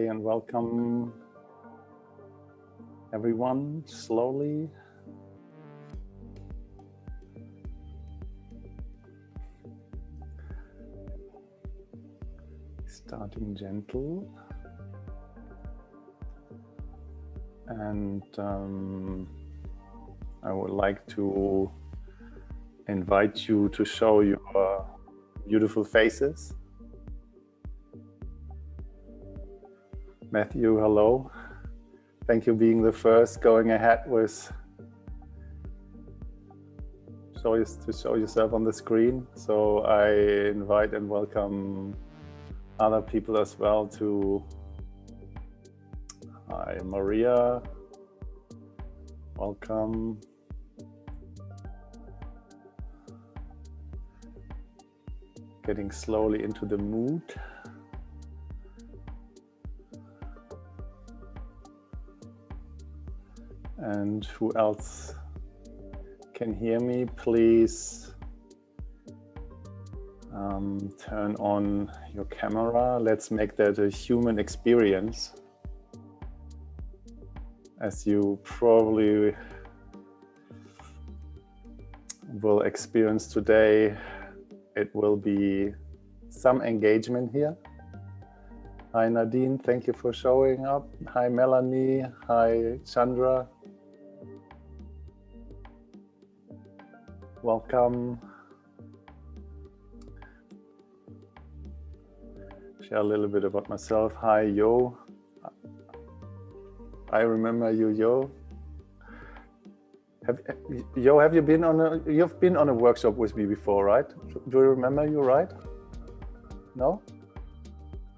Hi and welcome everyone, slowly. Starting gentle. And I would like to invite you to show your beautiful faces. Matthew, hello. Thank you being the first going ahead with to show yourself on the screen. So I invite and welcome other people as well to. Hi, Maria. Welcome. Getting slowly into the mood. And who else can hear me? Please turn on your camera. Let's make that a human experience. As you probably will experience today, it will be some engagement here. Hi Nadine, thank you for showing up. Hi Melanie, hi Chandra. Welcome. Share a little bit about myself. Hi Yo. I remember you, Yo. Have you been on you've been on a workshop with me before, right? Do you remember you, right? No?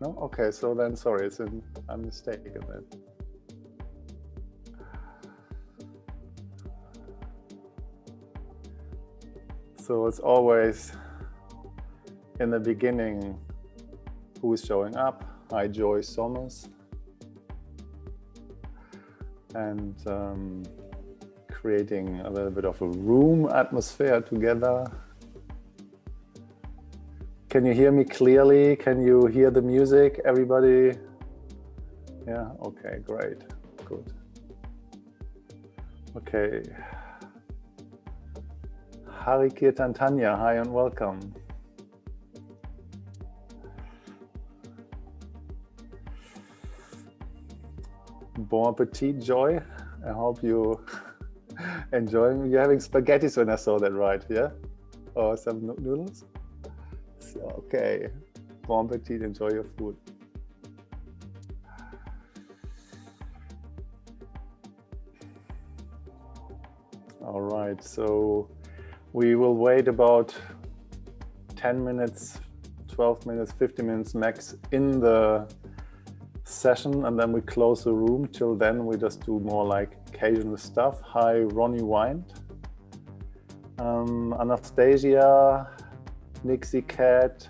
No? Okay, so then sorry, it's a mistake then. So it's always in the beginning who is showing up. Hi Joy Sommers. And creating a little bit of a room atmosphere together. Can you hear me clearly? Can you hear the music, everybody? Yeah, okay, great, good. Okay. Hari Kirtan Tanya, hi and welcome. Bon appetit, Joy. I hope you enjoying. You're having spaghettis when I saw that, right? Yeah? Or some noodles? So, okay. Bon appetit, enjoy your food. All right, so we will wait about 10 minutes, 12 minutes, 50 minutes max in the session, and then we close the room. Till then we just do more like occasional stuff. Hi Ronnie Wind, Anastasia, Nixie Cat,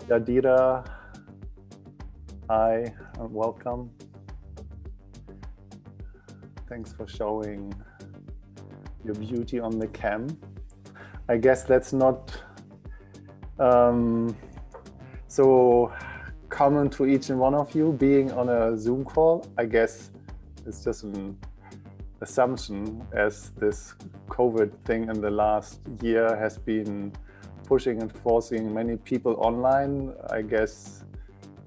Yadira, hi and welcome. Thanks for showing your beauty on the cam. I guess that's not so common to each and one of you being on a Zoom call. I guess it's just an assumption, as this COVID thing in the last year has been pushing and forcing many people online. I guess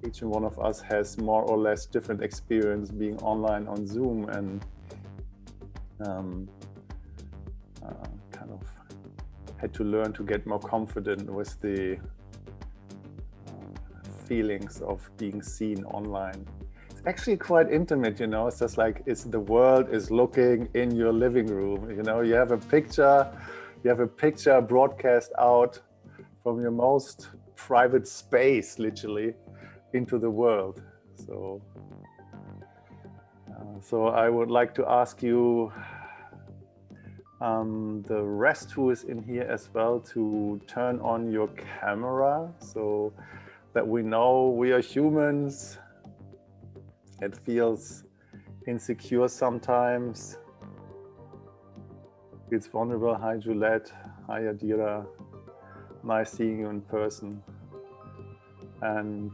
each and one of us has more or less different experience being online on Zoom, and kind of had to learn to get more confident with the feelings of being seen online. It's actually quite intimate, you know. It's just like the world is looking in your living room. You know, you have a picture broadcast out from your most private space, literally, into the world. So, so I would like to ask you, the rest who is in here as well, to turn on your camera so that we know we are humans. It feels insecure sometimes. It's vulnerable. Hi Juliette, hi Adira. Nice seeing you in person. And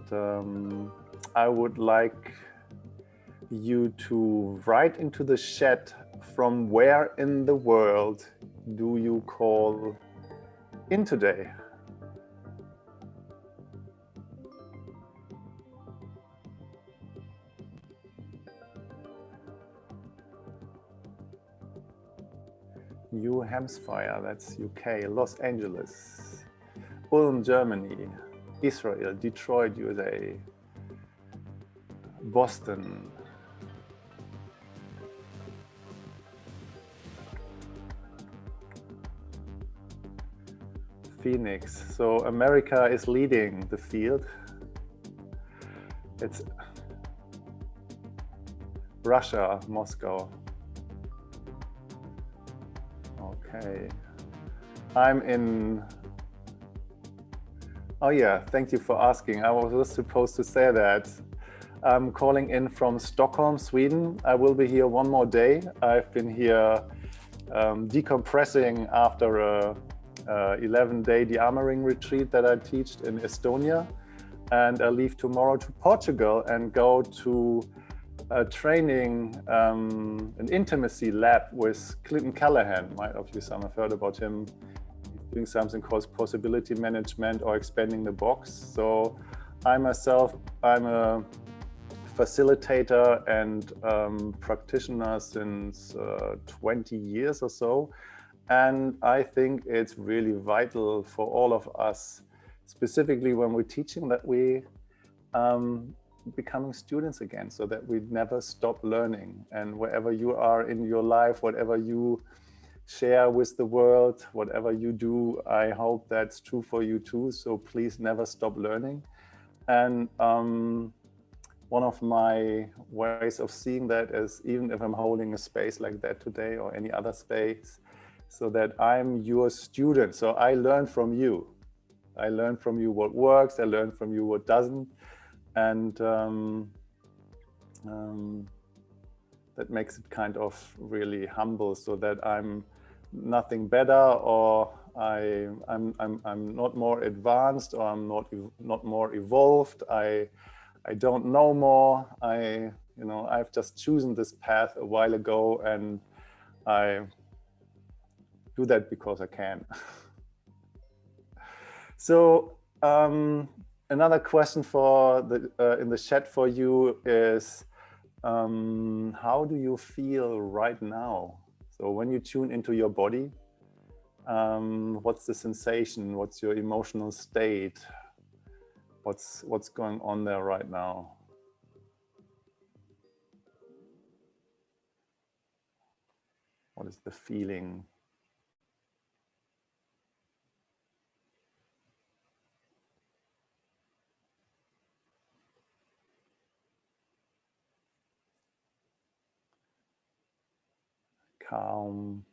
I would like you to write into the chat from where in the world do you call in today? New Hampshire, that's UK, Los Angeles, Ulm, Germany, Israel, Detroit, USA, Boston, Phoenix. So America is leading the field. It's Russia, Moscow. Okay. I'm in. Oh yeah, thank you for asking. I was supposed to say that. I'm calling in from Stockholm, Sweden. I will be here one more day. I've been here decompressing after a 11-day de-armouring retreat that I teach in Estonia. And I leave tomorrow to Portugal and go to a training, an intimacy lab with Clinton Callahan. Might of you some have heard about him. He's doing something called possibility management or expanding the box. So I myself, I'm a facilitator and practitioner since 20 years or so. And I think it's really vital for all of us, specifically when we're teaching, that we becoming students again, so that we never stop learning. And wherever you are in your life, whatever you share with the world, whatever you do, I hope that's true for you too. So please never stop learning. And one of my ways of seeing that is, even if I'm holding a space like that today or any other space, so that I'm your student. So I learn from you. I learn from you what works, I learn from you what doesn't. And that makes it kind of really humble, so that I'm nothing better, or I'm not more advanced, or I'm not more evolved. I don't know more. I've just chosen this path a while ago, and I do that because I can. So another question for the in the chat for you is, how do you feel right now? So when you tune into your body, what's the sensation? What's your emotional state? What's going on there right now? What is the feeling? Calm.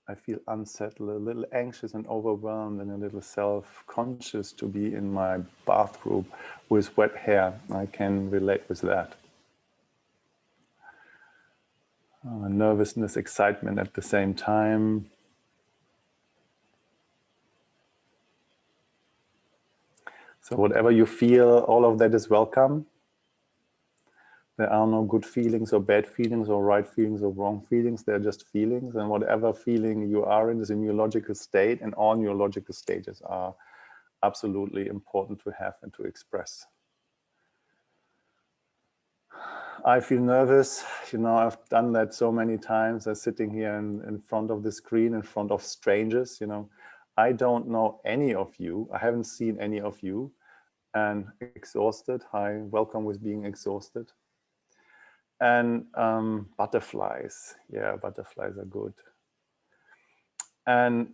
I feel unsettled, a little anxious and overwhelmed, and a little self-conscious to be in my bathrobe with wet hair. I can relate with that. Nervousness, excitement at the same time. So whatever you feel, all of that is welcome. There are no good feelings or bad feelings or right feelings or wrong feelings. They're just feelings, and whatever feeling you are in is a neurological state, and all neurological stages are absolutely important to have and to express. I feel nervous. I've done that so many times. I'm sitting here in front of the screen, in front of strangers. I don't know any of you. I haven't seen any of you, and exhausted. Hi, welcome with being exhausted. And butterflies. Yeah, butterflies are good. And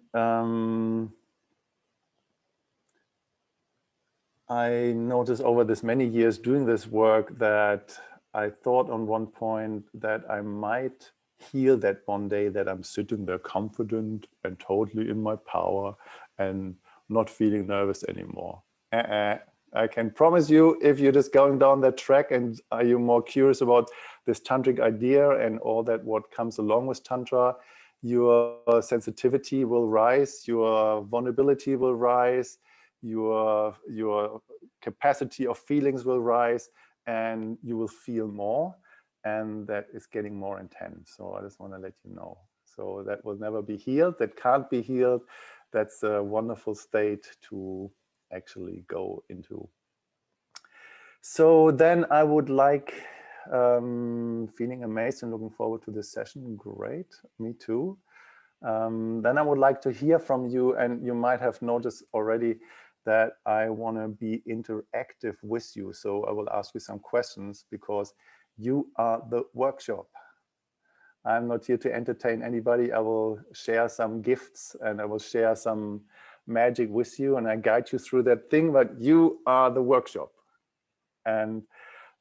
I noticed over this many years doing this work that I thought on one point that I might heal that one day, that I'm sitting there confident and totally in my power and not feeling nervous anymore. I can promise you, if you're just going down that track and are you more curious about this tantric idea and all that what comes along with Tantra, your sensitivity will rise, your vulnerability will rise, your capacity of feelings will rise, and you will feel more, and that is getting more intense. So I just want to let you know. So that will never be healed, that can't be healed. That's a wonderful state to actually go into. So then I would like, feeling amazed and looking forward to this session. Great, me too. Then I would like to hear from you, and you might have noticed already that I want to be interactive with you. So I will ask you some questions because you are the workshop. I'm not here to entertain anybody. I will share some gifts and I will share some magic with you, and I guide you through that thing, but you are the workshop. And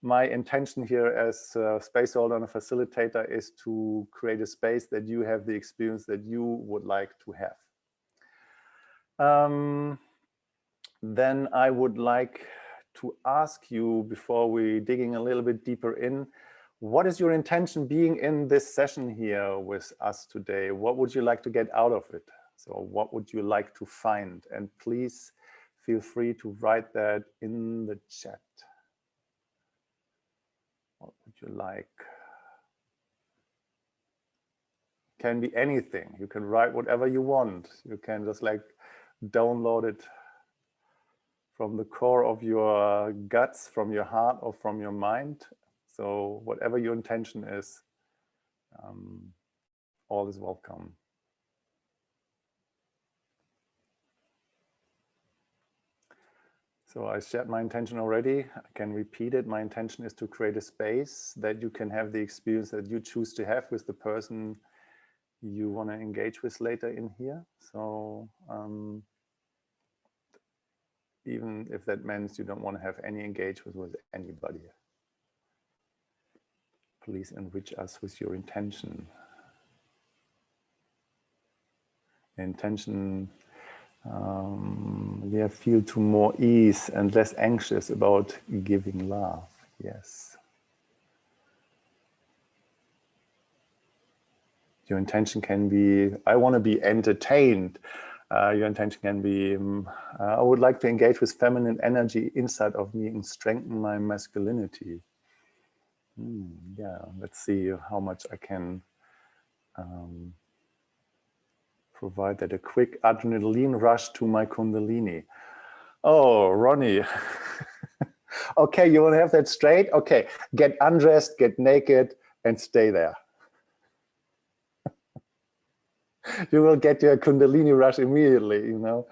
my intention here as a space holder and a facilitator is to create a space that you have the experience that you would like to have. Then I would like to ask you, before we digging a little bit deeper in, what is your intention being in this session here with us today? What would you like to get out of it? So what would you like to find? And please feel free to write that in the chat. What would you like? Can be anything. You can write whatever you want. You can just like download it from the core of your guts, from your heart, or from your mind. So whatever your intention is, all is welcome. So I shared my intention already. I can repeat it. My intention is to create a space that you can have the experience that you choose to have with the person you want to engage with later in here. So even if that means you don't want to have any engagement with anybody, please enrich us with your intention. Intention, feel to more ease and less anxious about giving love. Yes. Your intention can be, I want to be entertained. Your intention can be, I would like to engage with feminine energy inside of me and strengthen my masculinity. Yeah, let's see how much I can provide that. A quick adrenaline rush to my Kundalini. Oh, Ronnie. Okay, you want to have that straight? Okay, get undressed, get naked, and stay there. You will get your Kundalini rush immediately, you know.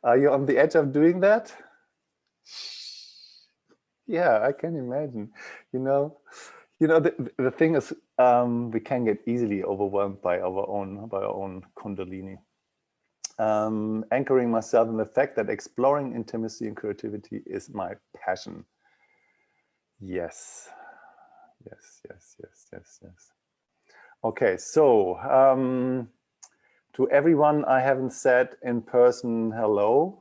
Are you on the edge of doing that? Yeah, I can imagine. You know, the thing is, we can get easily overwhelmed by our own Kundalini. Anchoring myself in the fact that exploring intimacy and creativity is my passion. Yes. Okay, so to everyone I haven't said in person hello,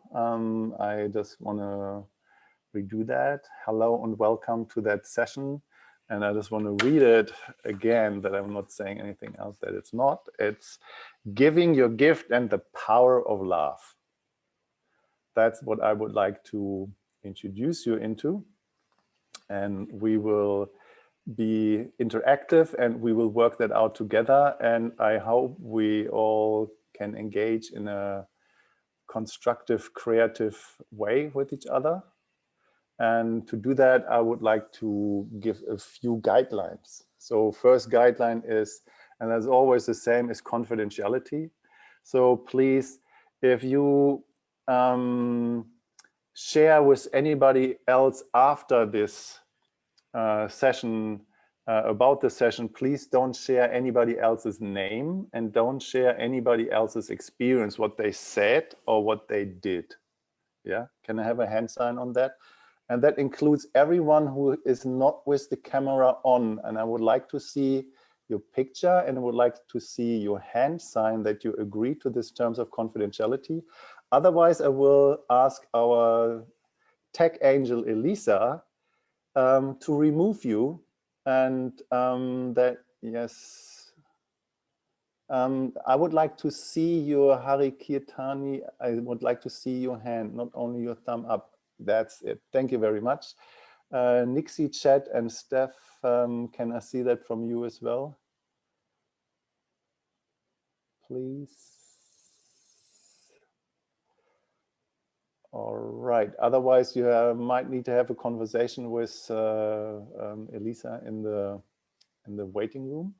I just want to redo that. Hello and welcome to that session. And I just want to read it again, that I'm not saying anything else that it's not. It's giving your gift and the power of love. That's what I would like to introduce you into. And we will be interactive and we will work that out together. And I hope we all can engage in a constructive, creative way with each other. And to do that, I would like to give a few guidelines. So first guideline is, and as always the same, is confidentiality. So please, if you share with anybody else after this session, about the session, please don't share anybody else's name and don't share anybody else's experience, what they said or what they did. Yeah, can I have a hand sign on that? And that includes everyone who is not with the camera on. And I would like to see your picture and I would like to see your hand sign that you agree to these terms of confidentiality. Otherwise, I will ask our tech angel, Elisa, to remove you. And that, yes, I would like to see your Hari Kirtani. I would like to see your hand, not only your thumb up. That's it. Thank you very much. Nixie, Chat, and Steph, can I see that from you as well? Please. All right. Otherwise, you might need to have a conversation with Elisa in the waiting room.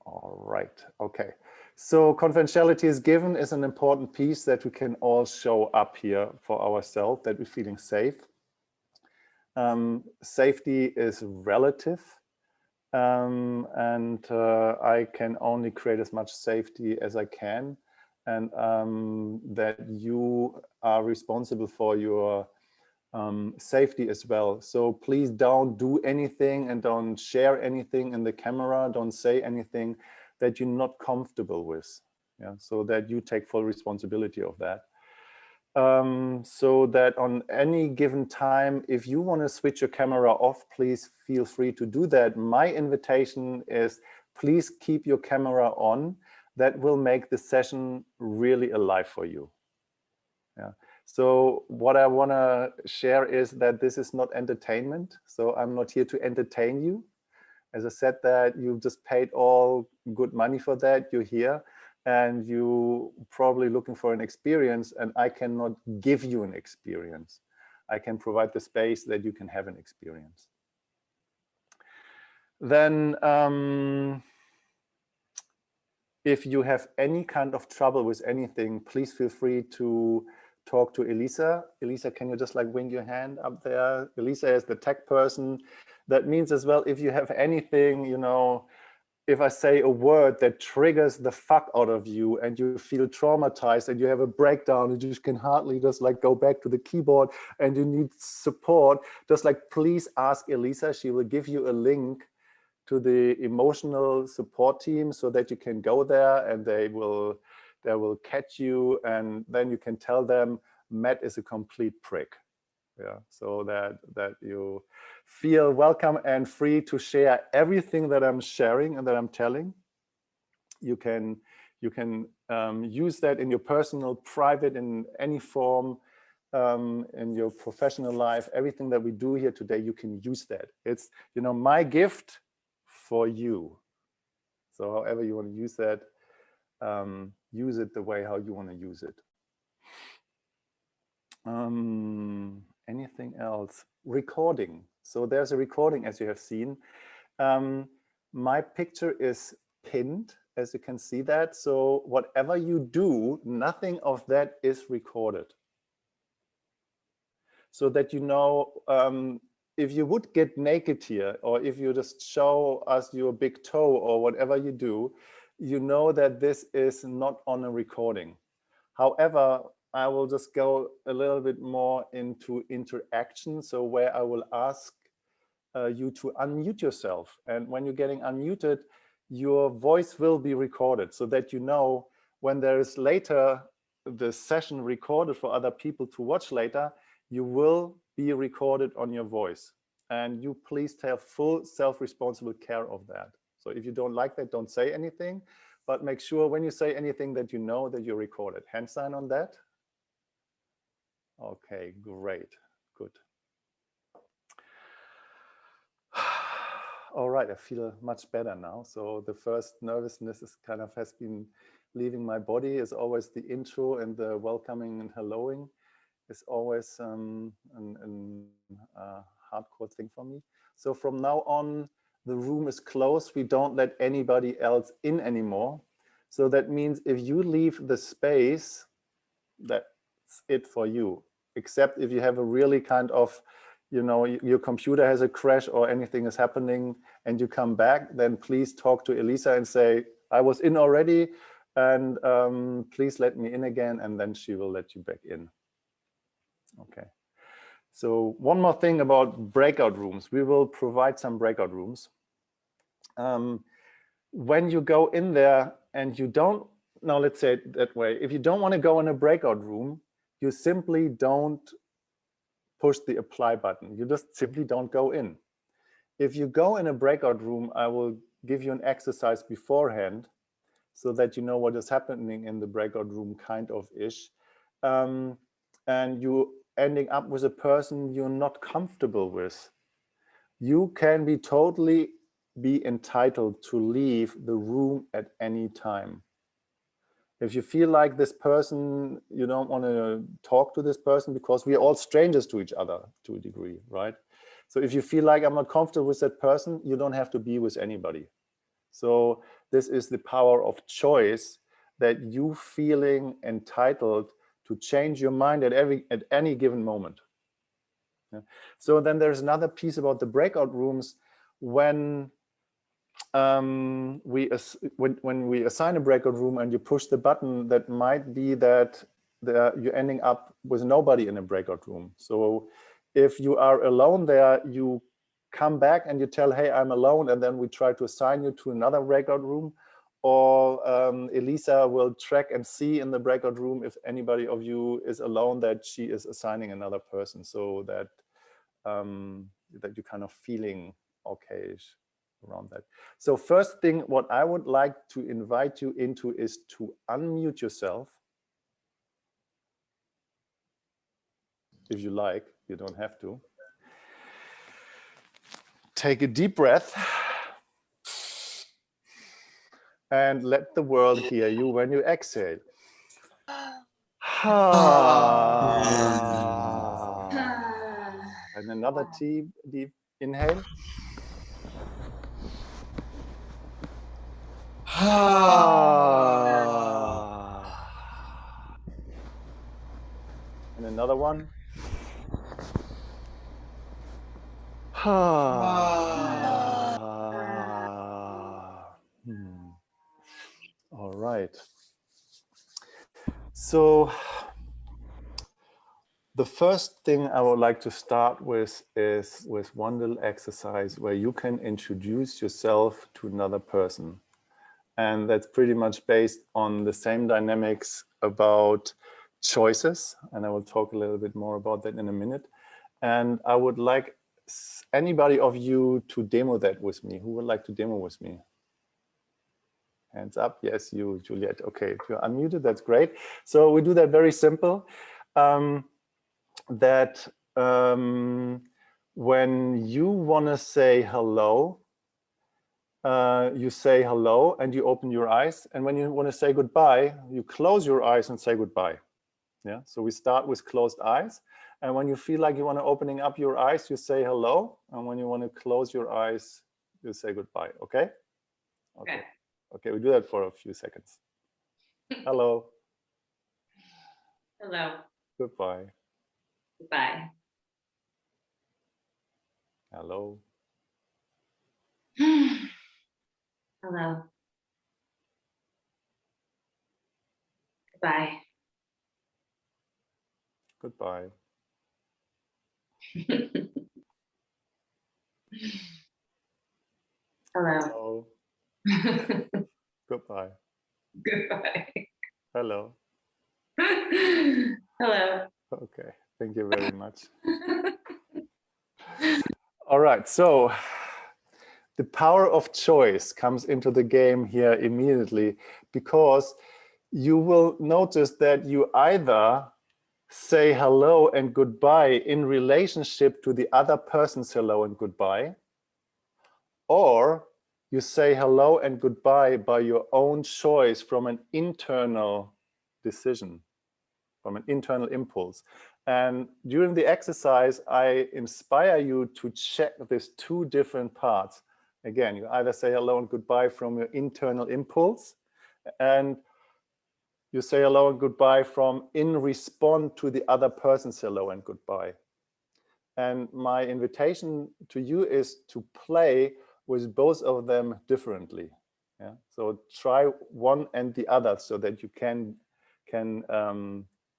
All right. Okay. So confidentiality is given is an important piece that we can all show up here for ourselves, that we're feeling safe. Safety is relative. And I can only create as much safety as I can, and that you are responsible for your safety as well. So please don't do anything and don't share anything in the camera, don't say anything that you're not comfortable with, yeah, so that you take full responsibility of that. So that on any given time, if you want to switch your camera off, please feel free to do that. My invitation is, please keep your camera on. That will make the session really alive for you. Yeah. So what I want to share is that this is not entertainment. So I'm not here to entertain you. As I said, that you just paid all good money for that. You're here and you probably looking for an experience, and I cannot give you an experience. I can provide the space that you can have an experience. Then if you have any kind of trouble with anything, please feel free to talk to Elisa. Elisa, can you just like wing your hand up there? Elisa is the tech person. That means as well, if you have anything, you know, if I say a word that triggers the fuck out of you and you feel traumatized and you have a breakdown and you just can hardly just like go back to the keyboard and you need support, just like please ask Elisa. She will give you a link to the emotional support team so that you can go there and they will catch you, and then you can tell them Matt is a complete prick. Yeah, so that you feel welcome and free to share everything that I'm sharing and that I'm telling. You can use that in your personal, private, in any form, in your professional life. Everything that we do here today, you can use that. It's, you know, my gift for you. So however you want to use that, use it the way how you want to use it. Anything else? Recording. So there's a recording, as you have seen. My picture is pinned, as you can see that. So whatever you do, nothing of that is recorded. So that you know, if you would get naked here, or if you just show us your big toe or whatever you do, you know that this is not on a recording. However, I will just go a little bit more into interaction. So where I will ask you to unmute yourself. And when you're getting unmuted, your voice will be recorded so that you know when there is later the session recorded for other people to watch later, you will be recorded on your voice. And you please take full self-responsible care of that. So if you don't like that, don't say anything, but make sure when you say anything that you know that you're recorded. Hand sign on that. Okay, great, good. All right, I feel much better now. So the first nervousness is kind of has been leaving my body. Is always the intro and the welcoming and helloing is always a hardcore thing for me. So from now on, the room is closed. We don't let anybody else in anymore. So that means if you leave the space, that's it for you, except if you have a really kind of, you know, your computer has a crash or anything is happening and you come back, then please talk to Elisa and say, I was in already and please let me in again, and then she will let you back in. Okay. So one more thing about breakout rooms. We will provide some breakout rooms. When you go in there and you don't, now let's say it that way, if you don't want to go in a breakout room, you simply don't push the apply button. You just simply don't go in. if you go in a breakout room, I will give you an exercise beforehand so that you know what is happening in the breakout room, kind of ish. And you ending up with a person you're not comfortable with. You can be totally entitled to leave the room at any time. If you feel like this person, you don't want to talk to this person, because we are all strangers to each other to a degree, right? So if you feel like I'm not comfortable with that person, you don't have to be with anybody. So this is the power of choice, that you feeling entitled to change your mind at any given moment. Yeah. So then there's another piece about the breakout rooms. When when we assign a breakout room and you push the button, that might be that you're ending up with nobody in a breakout room. So if you are alone there, you come back and you tell, hey, I'm alone, and then we try to assign you to another breakout room. Or Elisa will track and see in the breakout room if anybody of you is alone, that she is assigning another person, so that that you're kind of feeling okay around that. So first thing, what I would like to invite you into is to unmute yourself. If you like, you don't have to. Take a deep breath and let the world hear you when you exhale. And another deep inhale. And another one. All right. So the first thing I would like to start with is with one little exercise where you can introduce yourself to another person. And that's pretty much based on the same dynamics about choices. And I will talk a little bit more about that in a minute. And I would like anybody of you to demo that with me. Who would like to demo with me? Hands up. Yes, you, Juliet. Okay, if you're unmuted, that's great. So we do that very simple. When you want to say hello, you say hello and you open your eyes. And when you want to say goodbye, you close your eyes and say goodbye. Yeah. So we start with closed eyes. And when you feel like you want to opening up your eyes, you say hello. And when you want to close your eyes, you say goodbye. Okay? Okay. Okay, we do that for a few seconds. Hello. Hello. Goodbye. Goodbye. Hello. Hello. Goodbye. Goodbye. Hello. Hello. Goodbye. Goodbye. Hello. Hello. Okay, thank you very much. All right, so the power of choice comes into the game here immediately, because you will notice that you either say hello and goodbye in relationship to the other person's hello and goodbye, or you say hello and goodbye by your own choice from an internal decision, from an internal impulse. And during the exercise, I inspire you to check these two different parts. Again, you either say hello and goodbye from your internal impulse, and you say hello and goodbye from in response to the other person's hello and goodbye. And my invitation to you is to play with both of them differently. Yeah? So try one and the other so that you can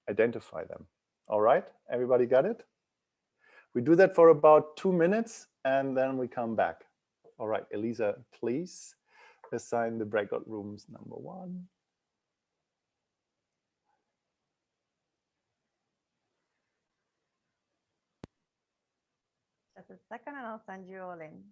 identify them. All right, everybody got it? We do that for about 2 minutes and then we come back. All right, Elisa, please assign the breakout rooms number 1. Just a second and I'll send you all in.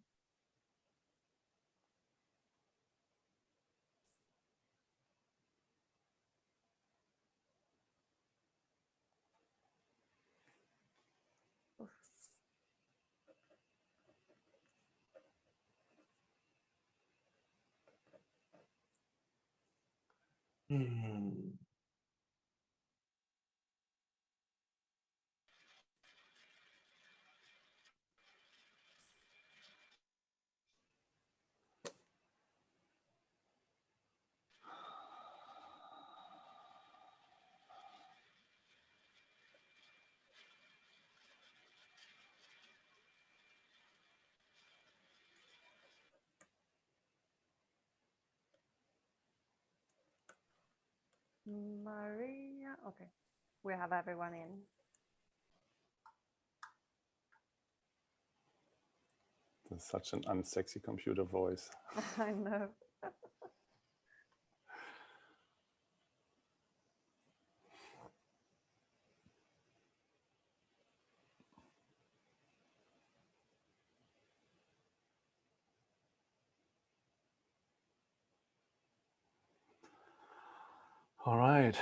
Maria, okay, we have everyone in. There's such an unsexy computer voice. I know. All right.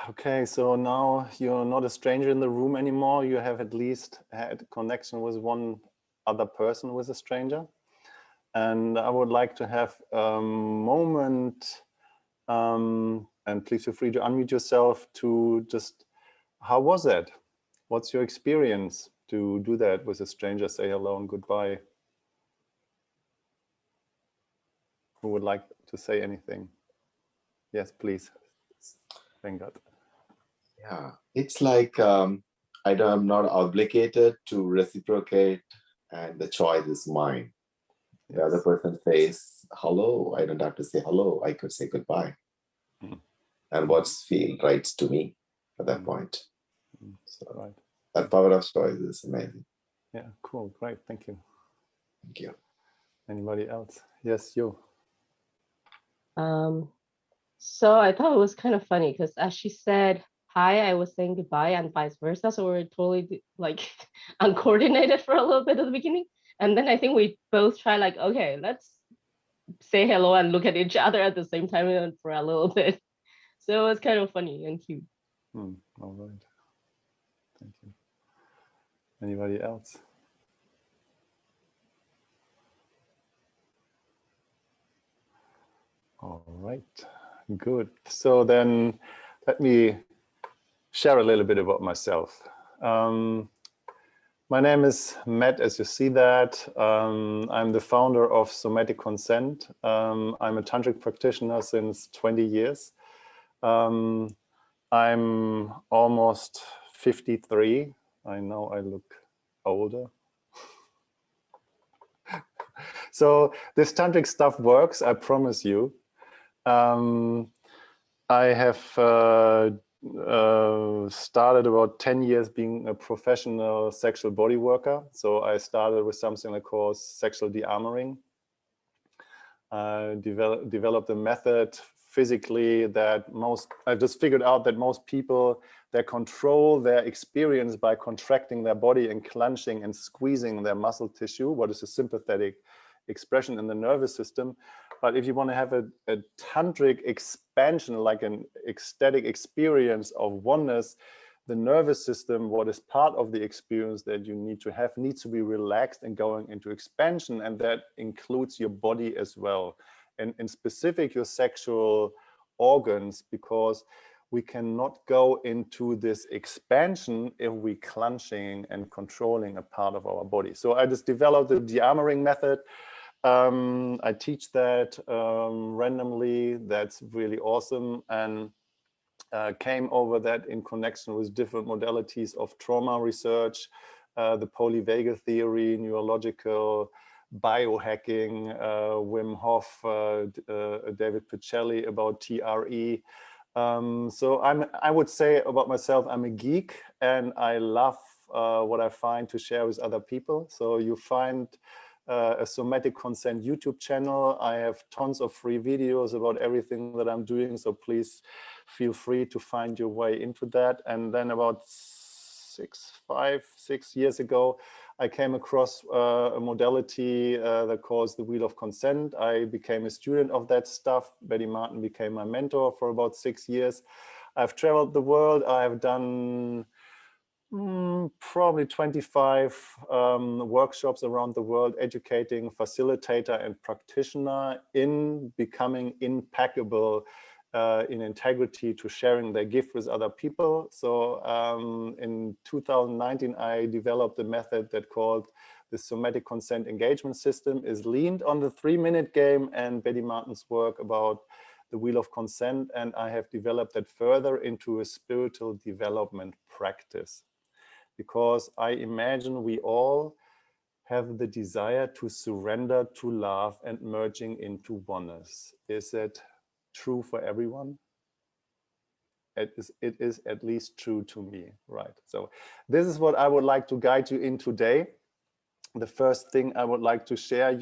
Okay, so now you're not a stranger in the room anymore. You have at least had a connection with one other person who is a stranger. And I would like to have a moment, and please feel free to unmute yourself to just, how was that? What's your experience to do that with a stranger, say hello and goodbye? Who would like to say anything? Yes, please. Thank God. Yeah, it's like I'm not obligated to reciprocate, and the choice is mine. Yes. The other person says hello. I don't have to say hello. I could say goodbye. And what's feel right to me at that point. So right. That power of choice is amazing. Yeah, cool. Great. Thank you. Thank you. Anybody else? Yes, you. So I thought it was kind of funny because as she said hi, I was saying goodbye and vice versa. So we're totally like uncoordinated for a little bit at the beginning. And then I think we both try like, okay, let's say hello and look at each other at the same time for a little bit. So it's kind of funny and cute. All right. Thank you. Anybody else? All right, good. So then let me share a little bit about myself. My name is Matt, as you see that. I'm the founder of Somatic Consent. I'm a tantric practitioner since 20 years. I'm almost 53. I know I look older. So this tantric stuff works, I promise you. I have started about 10 years being a professional sexual body worker. So I started with something I call sexual de-armouring. Developed a method physically that I just figured out that most people, they control their experience by contracting their body and clenching and squeezing their muscle tissue, what is a sympathetic expression in the nervous system. But if you want to have a tantric expansion, like an ecstatic experience of oneness, the nervous system, what is part of the experience that you need to have, needs to be relaxed and going into expansion. And that includes your body as well. And in specific, your sexual organs, because we cannot go into this expansion if we're clenching and controlling a part of our body. So I just developed the de-armouring method. I teach that randomly. That's really awesome. And came over that in connection with different modalities of trauma research, the polyvagal theory, neurological, biohacking, Wim Hof, David Pichelli about TRE. So I would say about myself, I'm a geek and I love what I find to share with other people. So you find a Somatic Consent YouTube channel. I have tons of free videos about everything that I'm doing. So please feel free to find your way into that. And then about 6 years ago, I came across a modality that calls the Wheel of Consent. I became a student of that stuff. Betty Martin became my mentor for about 6 years. I've traveled the world. I've done probably 25 workshops around the world, educating facilitator and practitioner in becoming impeccable in integrity to sharing their gift with other people. So in 2019, I developed a method that called the Somatic Consent Engagement System, is leaned on the 3-minute game and Betty Martin's work about the Wheel of Consent. And I have developed that further into a spiritual development practice, because I imagine we all have the desire to surrender to love and merging into oneness. Is that true for everyone? It is at least true to me, right? So this is what I would like to guide you in today. The first thing I would like to share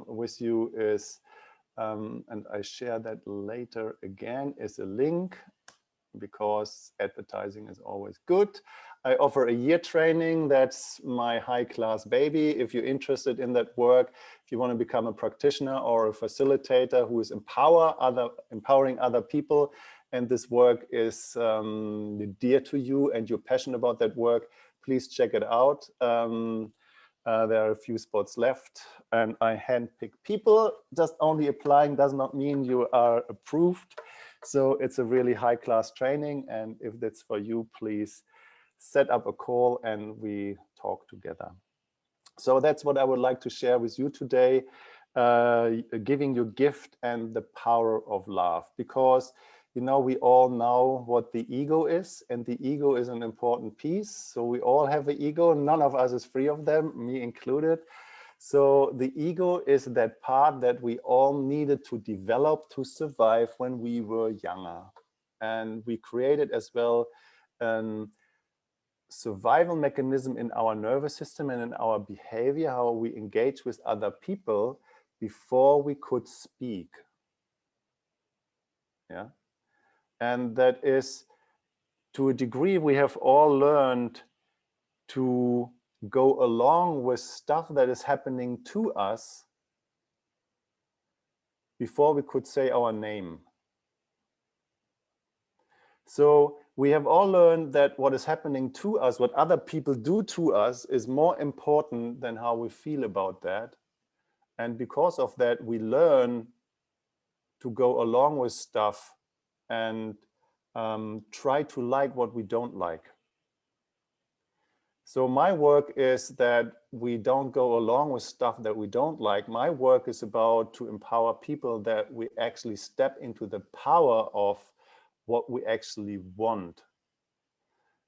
with you is, and I share that later again, is a link, because advertising is always good. I offer a year training. That's my high-class baby. If you're interested in that work, if you want to become a practitioner or a facilitator who is empowering other people, and this work is dear to you and you're passionate about that work, please check it out. There are a few spots left, and I handpick people. Just only applying does not mean you are approved. So it's a really high-class training, and if that's for you, please set up a call and we talk together. So that's what I would like to share with you today, giving your gift and the power of love, because you know, we all know what the ego is, and the ego is an important piece. So we all have an ego. None of us is free of them, me included. So the ego is that part that we all needed to develop to survive when we were younger. And we created as well a survival mechanism in our nervous system and in our behavior, how we engage with other people before we could speak. Yeah. And that is, to a degree, we have all learned to go along with stuff that is happening to us before we could say our name. So we have all learned that what is happening to us, what other people do to us, is more important than how we feel about that. And because of that, we learn to go along with stuff and try to like what we don't like. So my work is that we don't go along with stuff that we don't like. My work is about to empower people that we actually step into the power of what we actually want.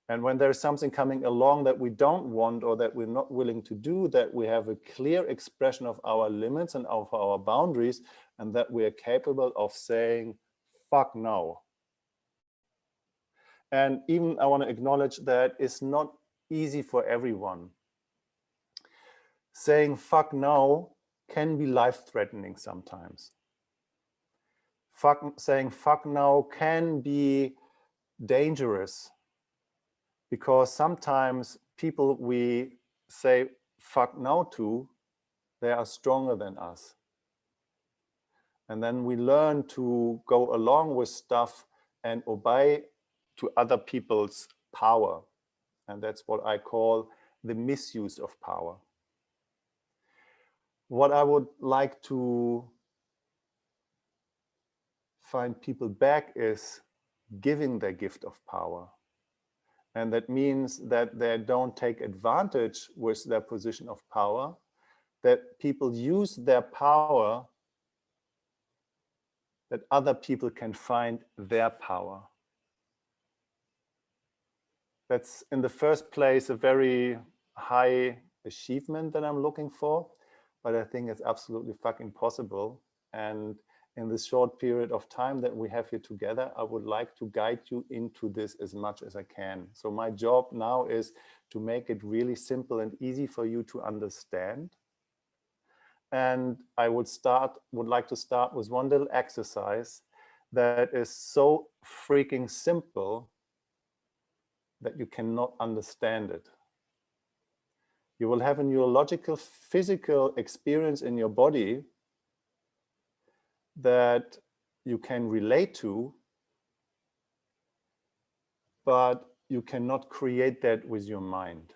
And when there's something coming along that we don't want or that we're not willing to do, that we have a clear expression of our limits and of our boundaries, and that we are capable of saying, fuck no. And even I want to acknowledge that it's not easy for everyone. Saying fuck no can be life-threatening sometimes. Saying fuck no can be dangerous, because sometimes people we say fuck no to, they are stronger than us. And then we learn to go along with stuff and obey to other people's power. And that's what I call the misuse of power. What I would like to find people back is giving their gift of power. And that means that they don't take advantage with their position of power, that people use their power, that other people can find their power. That's in the first place a very high achievement that I'm looking for, but I think it's absolutely fucking possible. And in this short period of time that we have here together, I would like to guide you into this as much as I can. So my job now is to make it really simple and easy for you to understand. And I would like to start with one little exercise that is so freaking simple that you cannot understand it. You will have a neurological, physical experience in your body that you can relate to, but you cannot create that with your mind.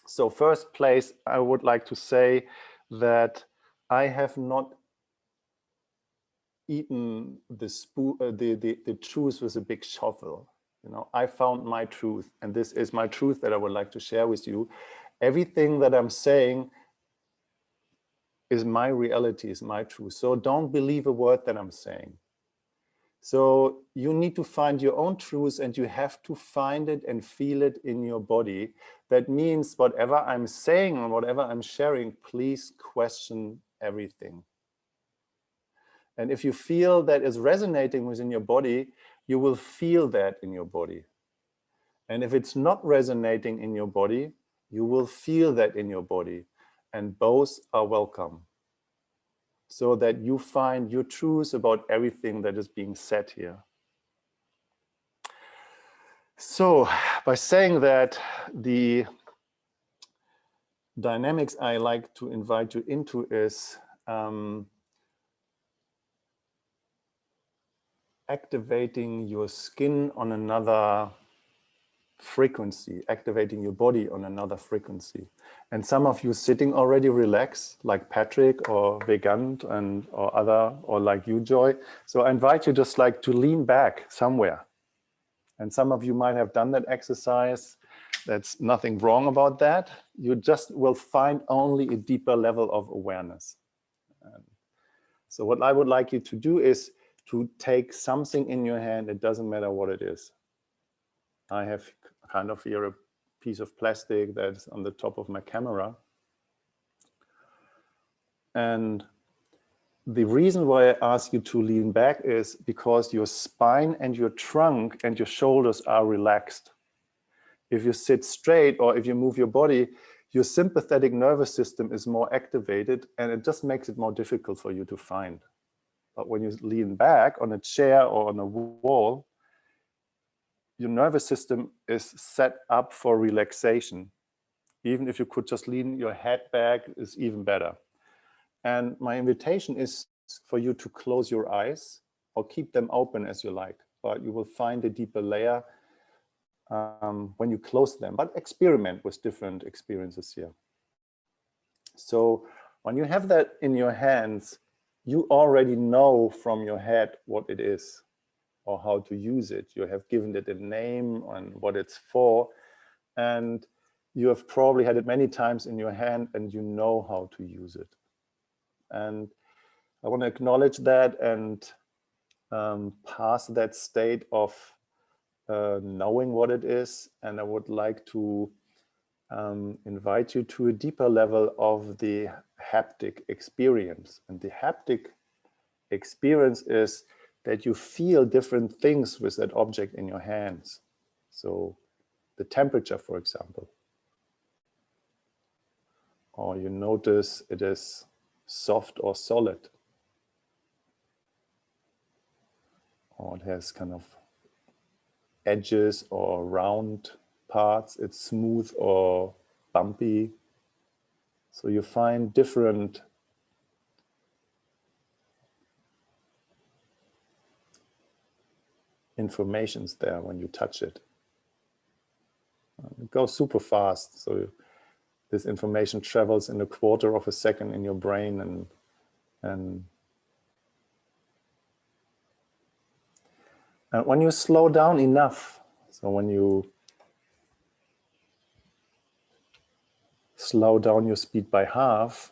So first place, I would like to say that I have not eaten the truth with a big shovel. You know, I found my truth, and this is my truth that I would like to share with you. Everything that I'm saying is my reality, is my truth. So don't believe a word that I'm saying. So you need to find your own truth, and you have to find it and feel it in your body. That means whatever I'm saying and whatever I'm sharing, please question everything. And if you feel that is resonating within your body, you will feel that in your body. And if it's not resonating in your body, you will feel that in your body. And both are welcome. So that you find your truth about everything that is being said here. So by saying that, the dynamics I like to invite you into is activating your skin on another frequency, activating your body on another frequency. And some of you sitting already relaxed, like Patrick or Vegant or like you, Joy. So I invite you just like to lean back somewhere. And some of you might have done that exercise. That's nothing wrong about that. You just will find only a deeper level of awareness. So what I would like you to do is to take something in your hand. It doesn't matter what it is. I have kind of here a piece of plastic that's on the top of my camera. And the reason why I ask you to lean back is because your spine and your trunk and your shoulders are relaxed. If you sit straight or if you move your body, your sympathetic nervous system is more activated, and it just makes it more difficult for you to find. But when you lean back on a chair or on a wall, your nervous system is set up for relaxation. Even if you could just lean your head back, is even better. And my invitation is for you to close your eyes or keep them open as you like, but you will find a deeper layer when you close them, but experiment with different experiences here. So when you have that in your hands, you already know from your head what it is or how to use it. You have given it a name and what it's for, and you have probably had it many times in your hand and you know how to use it. And I want to acknowledge that and pass that state of knowing what it is. And I would like to invite you to a deeper level of the haptic experience. And the haptic experience is that you feel different things with that object in your hands. So the temperature, for example. Or you notice it is soft or solid. Or it has kind of edges or round parts. It's smooth or bumpy. So you find different informations there when you touch it. It goes super fast. So this information travels in a quarter of a second in your brain, and when you slow down enough, so when you slow down your speed by half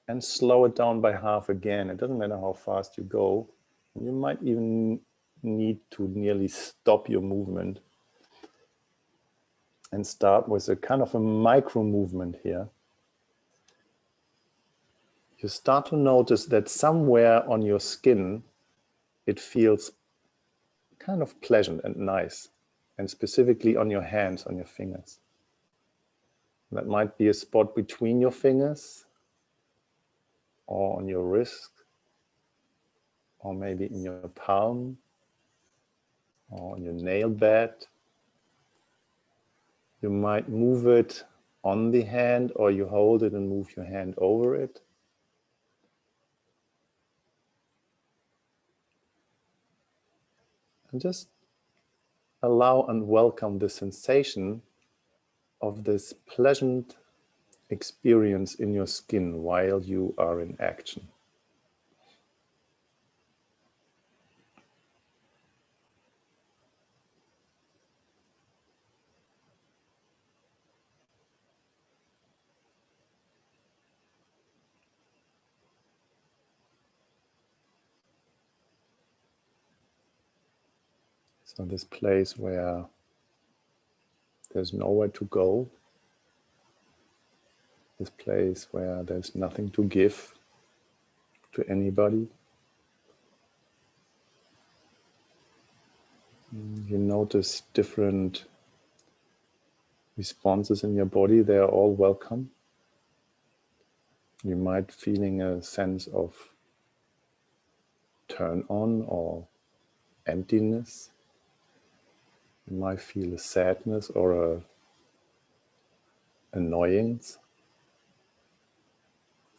and slow it down by half again, it doesn't matter how fast you go, you might even need to nearly stop your movement and start with a kind of a micro movement here. You start to notice that somewhere on your skin, it feels kind of pleasant and nice, and specifically on your hands, on your fingers. That might be a spot between your fingers, or on your wrist, or maybe in your palm, or on your nail bed. You might move it on the hand, or you hold it and move your hand over it. And just allow and welcome the sensation of this pleasant experience in your skin while you are in action. So this place where there's nowhere to go, this place where there's nothing to give to anybody. You notice different responses in your body. They are all welcome. You might feeling a sense of turn on or emptiness. You might feel a sadness or a annoyance.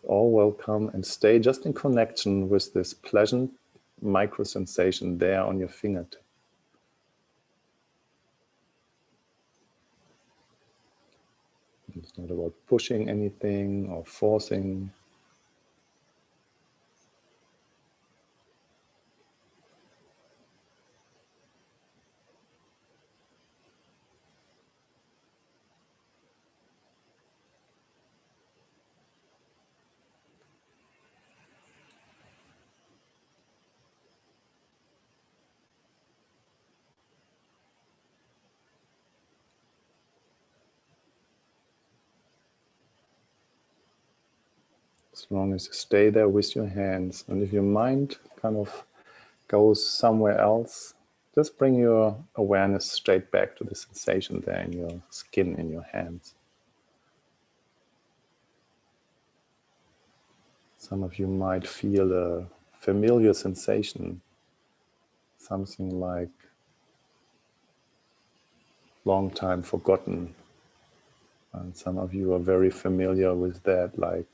All welcome, and stay just in connection with this pleasant micro sensation there on your fingertip. It's not about pushing anything or forcing. As long as you stay there with your hands, and if your mind kind of goes somewhere else, just bring your awareness straight back to the sensation there in your skin, in your hands. Some of you might feel a familiar sensation, something like long time forgotten. And some of you are very familiar with that, like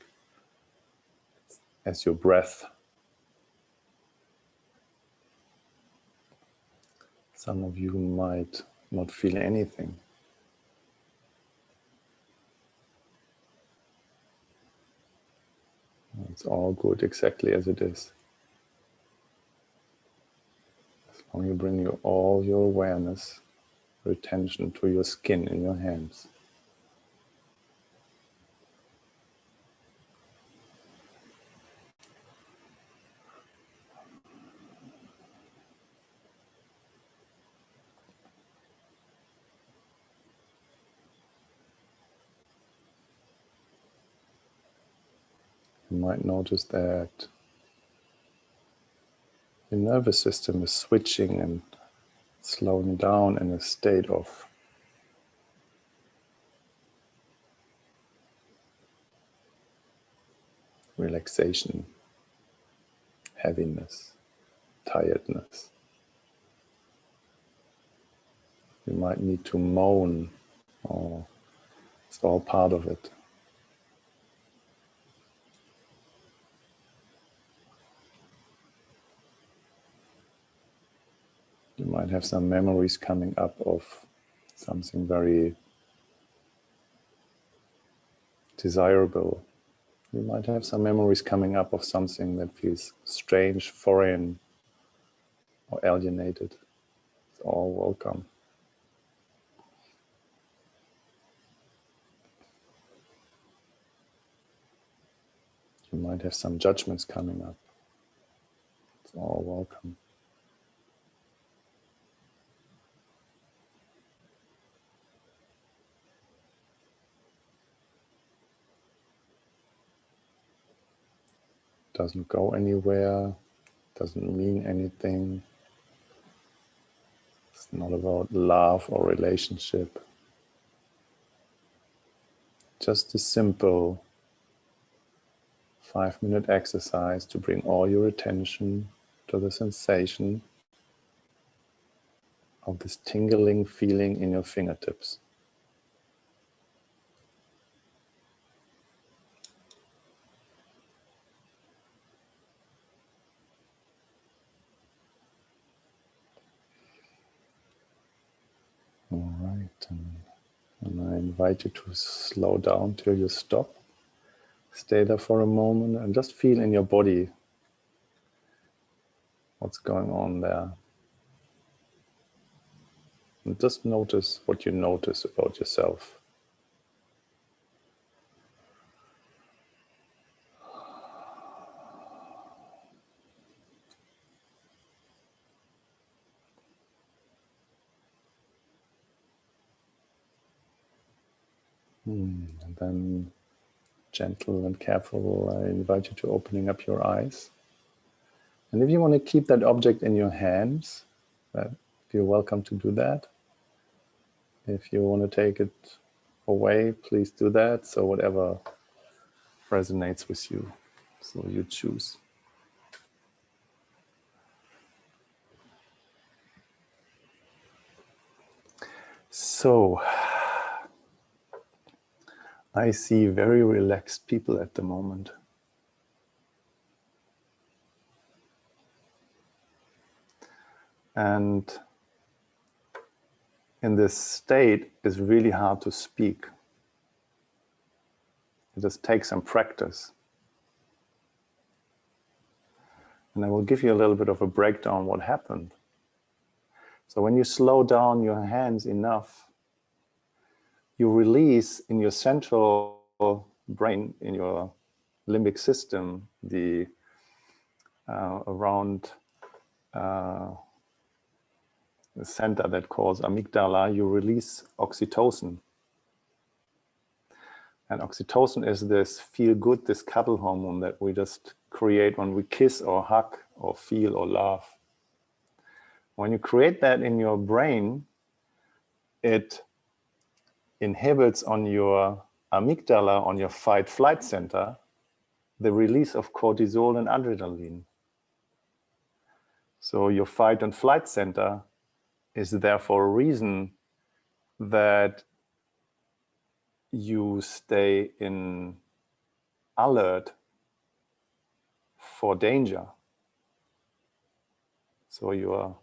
as your breath. Some of you might not feel anything. It's all good exactly as it is. As long as you bring all your awareness, your attention to your skin in your hands. You might notice that your nervous system is switching and slowing down in a state of relaxation, heaviness, tiredness. You might need to moan, or it's all part of it. You might have some memories coming up of something very desirable. You might have some memories coming up of something that feels strange, foreign, or alienated. It's all welcome. You might have some judgments coming up. It's all welcome. Doesn't go anywhere, doesn't mean anything. It's not about love or relationship. Just a simple 5-minute exercise to bring all your attention to the sensation of this tingling feeling in your fingertips. All right, and I invite you to slow down till you stop. Stay there for a moment and just feel in your body what's going on there. And just notice what you notice about yourself. And then gentle and careful, I invite you to opening up your eyes. And if you want to keep that object in your hands, you're welcome to do that. If you want to take it away, please do that. So whatever resonates with you, so you choose. So I see very relaxed people at the moment. And in this state, it's really hard to speak. It just takes some practice. And I will give you a little bit of a breakdown what happened. So when you slow down your hands enough, you release in your central brain, in your limbic system, the around the center that calls amygdala, you release oxytocin. And oxytocin is this feel good, this cuddle hormone that we just create when we kiss or hug or feel or laugh. When you create that in your brain, it inhibits on your amygdala, on your fight-flight center, the release of cortisol and adrenaline. So your fight and flight center is there for a reason that you stay in alert for danger. So your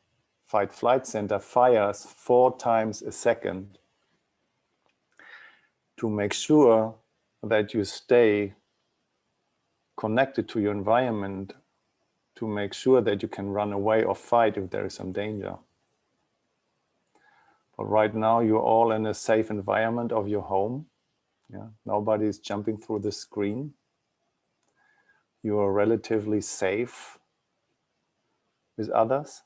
fight-flight center fires 4 times a second to make sure that you stay connected to your environment, to make sure that you can run away or fight if there is some danger. But right now you're all in a safe environment of your home. Yeah, nobody is jumping through the screen. You are relatively safe with others.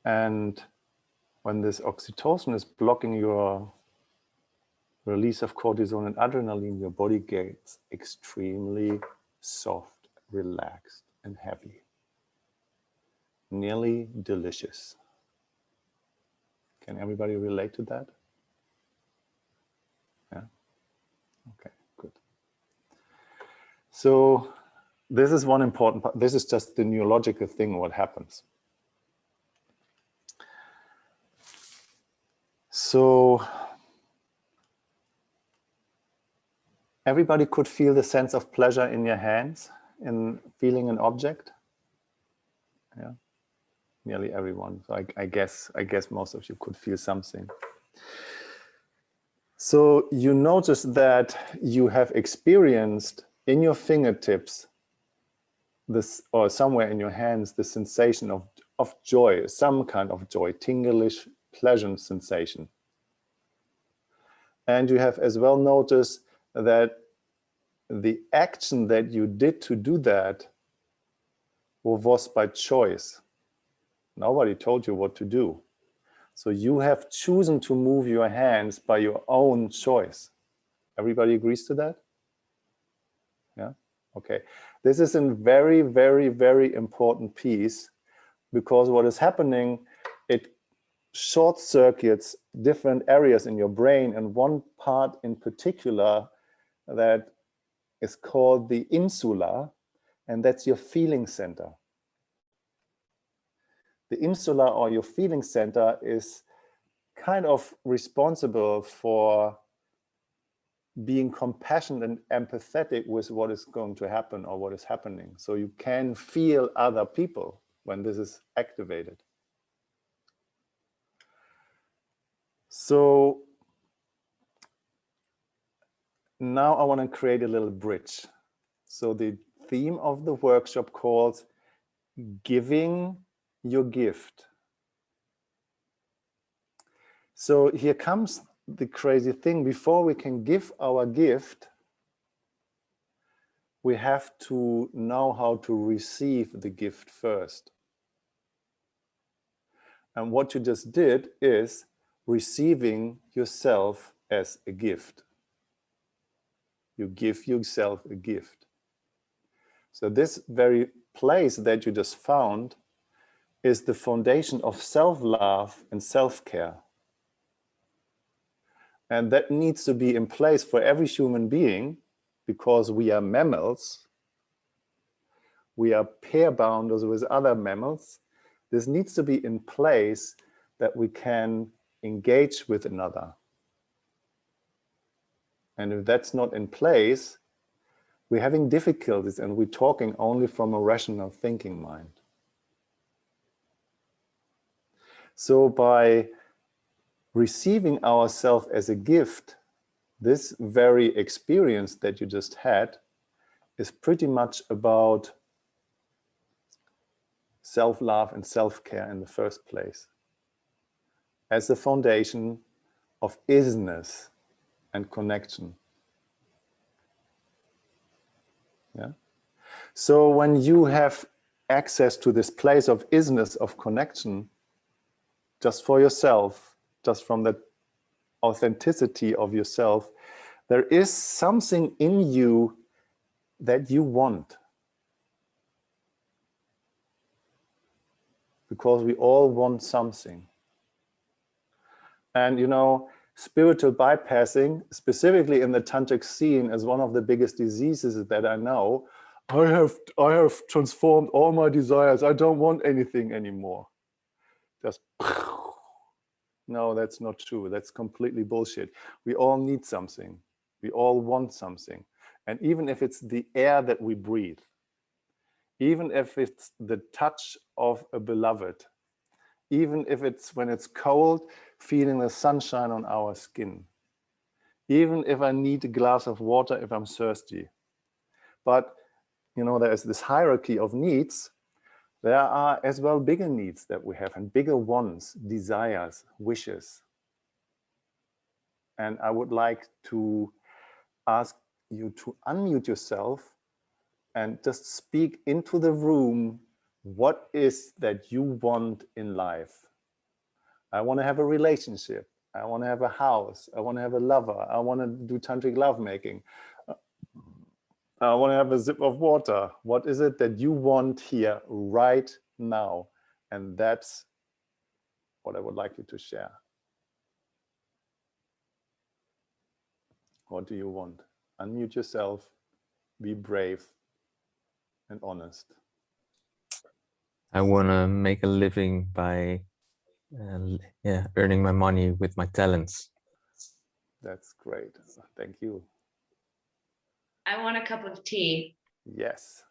And when this oxytocin is blocking your release of cortisol and adrenaline, your body gets extremely soft, relaxed, and heavy. Nearly delicious. Can everybody relate to that? Yeah? Okay, good. So this is one important part. This is just the neurological thing, what happens. So everybody could feel the sense of pleasure in your hands in feeling an object. Yeah, nearly everyone. So I guess most of you could feel something. So you notice that you have experienced in your fingertips this, or somewhere in your hands, the sensation of joy, some kind of joy, tingleish, pleasant sensation. And you have as well noticed that the action that you did to do that was by choice. Nobody told you what to do. So you have chosen to move your hands by your own choice. Everybody agrees to that? Yeah? Okay. This is a very, very, very important piece, because what is happening, it short circuits different areas in your brain, and one part in particular that is called the insula, and that's your feeling center. The insula, or your feeling center, is kind of responsible for being compassionate and empathetic with what is going to happen or what is happening. So you can feel other people when this is activated. So now I want to create a little bridge. So the theme of the workshop calls Giving Your Gift. So here comes the crazy thing. Before we can give our gift, we have to know how to receive the gift first. And what you just did is receiving yourself as a gift. You give yourself a gift. So this very place that you just found is the foundation of self-love and self-care. And that needs to be in place for every human being, because we are mammals. We are pair bounders with other mammals. This needs to be in place that we can engage with another. And if that's not in place, we're having difficulties and we're talking only from a rational thinking mind. So by receiving ourselves as a gift, this very experience that you just had is pretty much about self-love and self-care in the first place, as the foundation of isness and connection. Yeah. So when you have access to this place of isness, of connection, just for yourself, just from the authenticity of yourself, there is something in you that you want. Because we all want something. And you know, spiritual bypassing, specifically in the tantric scene, is one of the biggest diseases that I know. I have transformed all my desires. I don't want anything anymore. Just no, that's not true. That's completely bullshit. We all need something. We all want something. And even if it's the air that we breathe, even if it's the touch of a beloved, even if it's when it's cold, feeling the sunshine on our skin, even if I need a glass of water if I'm thirsty. But you know, there is this hierarchy of needs. There are as well bigger needs that we have, and bigger wants, desires, wishes. And I would like to ask you to unmute yourself and just speak into the room. What is that you want in life? I want to have a relationship. I want to have a house. I want to have a lover. I want to do tantric lovemaking. I want to have a sip of water. What is it that you want here right now? And that's what I would like you to share. What do you want? Unmute yourself. Be brave and honest. I want to make a living by earning my money with my talents. That's great. Thank you. I want a cup of tea. Yes.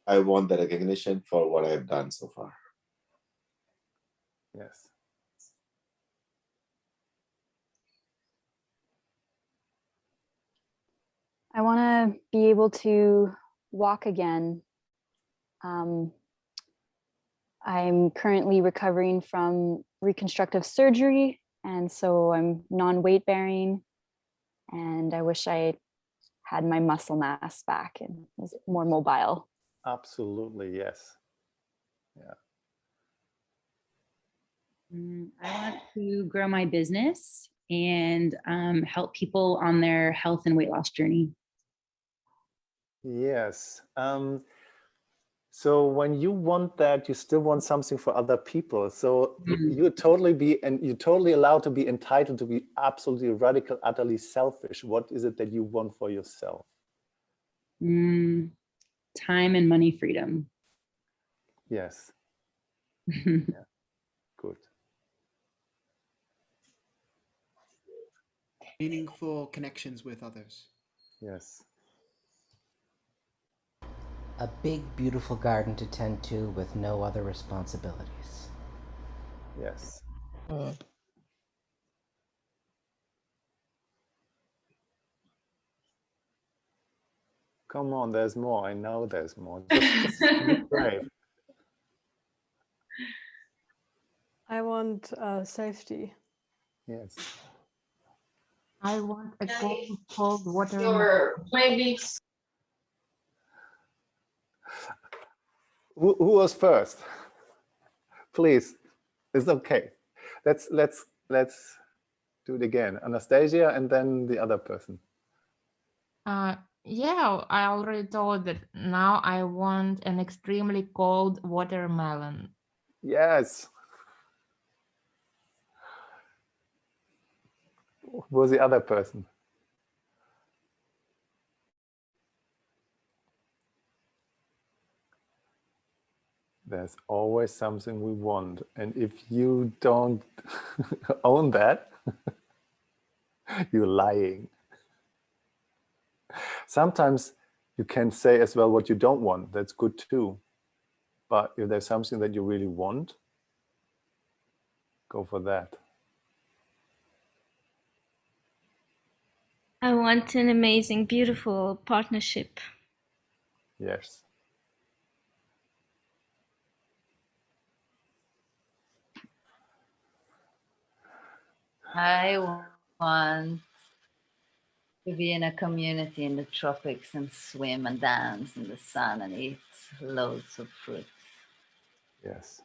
I want the recognition for what I've done so far. Yes. I want to be able to walk again. I'm currently recovering from reconstructive surgery, and so I'm non-weight bearing, and I wish I had my muscle mass back and was more mobile. Absolutely, yes. Yeah. I want to grow my business and help people on their health and weight loss journey. Yes. So when you want that, you still want something for other people. So you're totally allowed to be entitled to be absolutely radical, utterly selfish. What is it that you want for yourself? Time and money freedom. Yes. Yeah. Good. Meaningful connections with others. Yes. A big, beautiful garden to tend to with no other responsibilities. Yes. Come on, there's more. I know there's more. Just be brave. I want safety. Yes. I want a cold water. Your playlist. Who was first? Please. It's okay. Let's do it again. Anastasia and then the other person. Yeah, I already told that now I want an extremely cold watermelon. Yes. Who was the other person? There's always something we want. And if you don't own that, you're lying. Sometimes you can say as well what you don't want. That's good too. But if there's something that you really want, go for that. I want an amazing, beautiful partnership. Yes. I want to be in a community in the tropics and swim and dance in the sun and eat loads of fruit. Yes.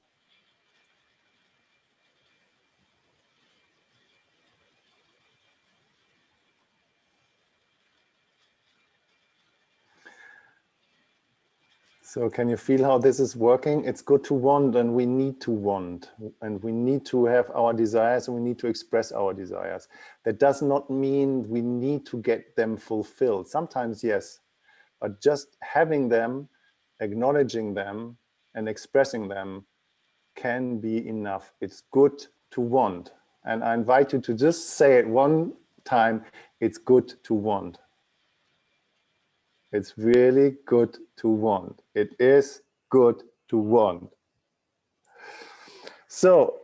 So can you feel how this is working? It's good to want, and we need to want, and we need to have our desires, and we need to express our desires. That does not mean we need to get them fulfilled. Sometimes, yes, but just having them, acknowledging them, and expressing them can be enough. It's good to want. And I invite you to just say it one time. It's good to want. It's really good to want. It is good to want. So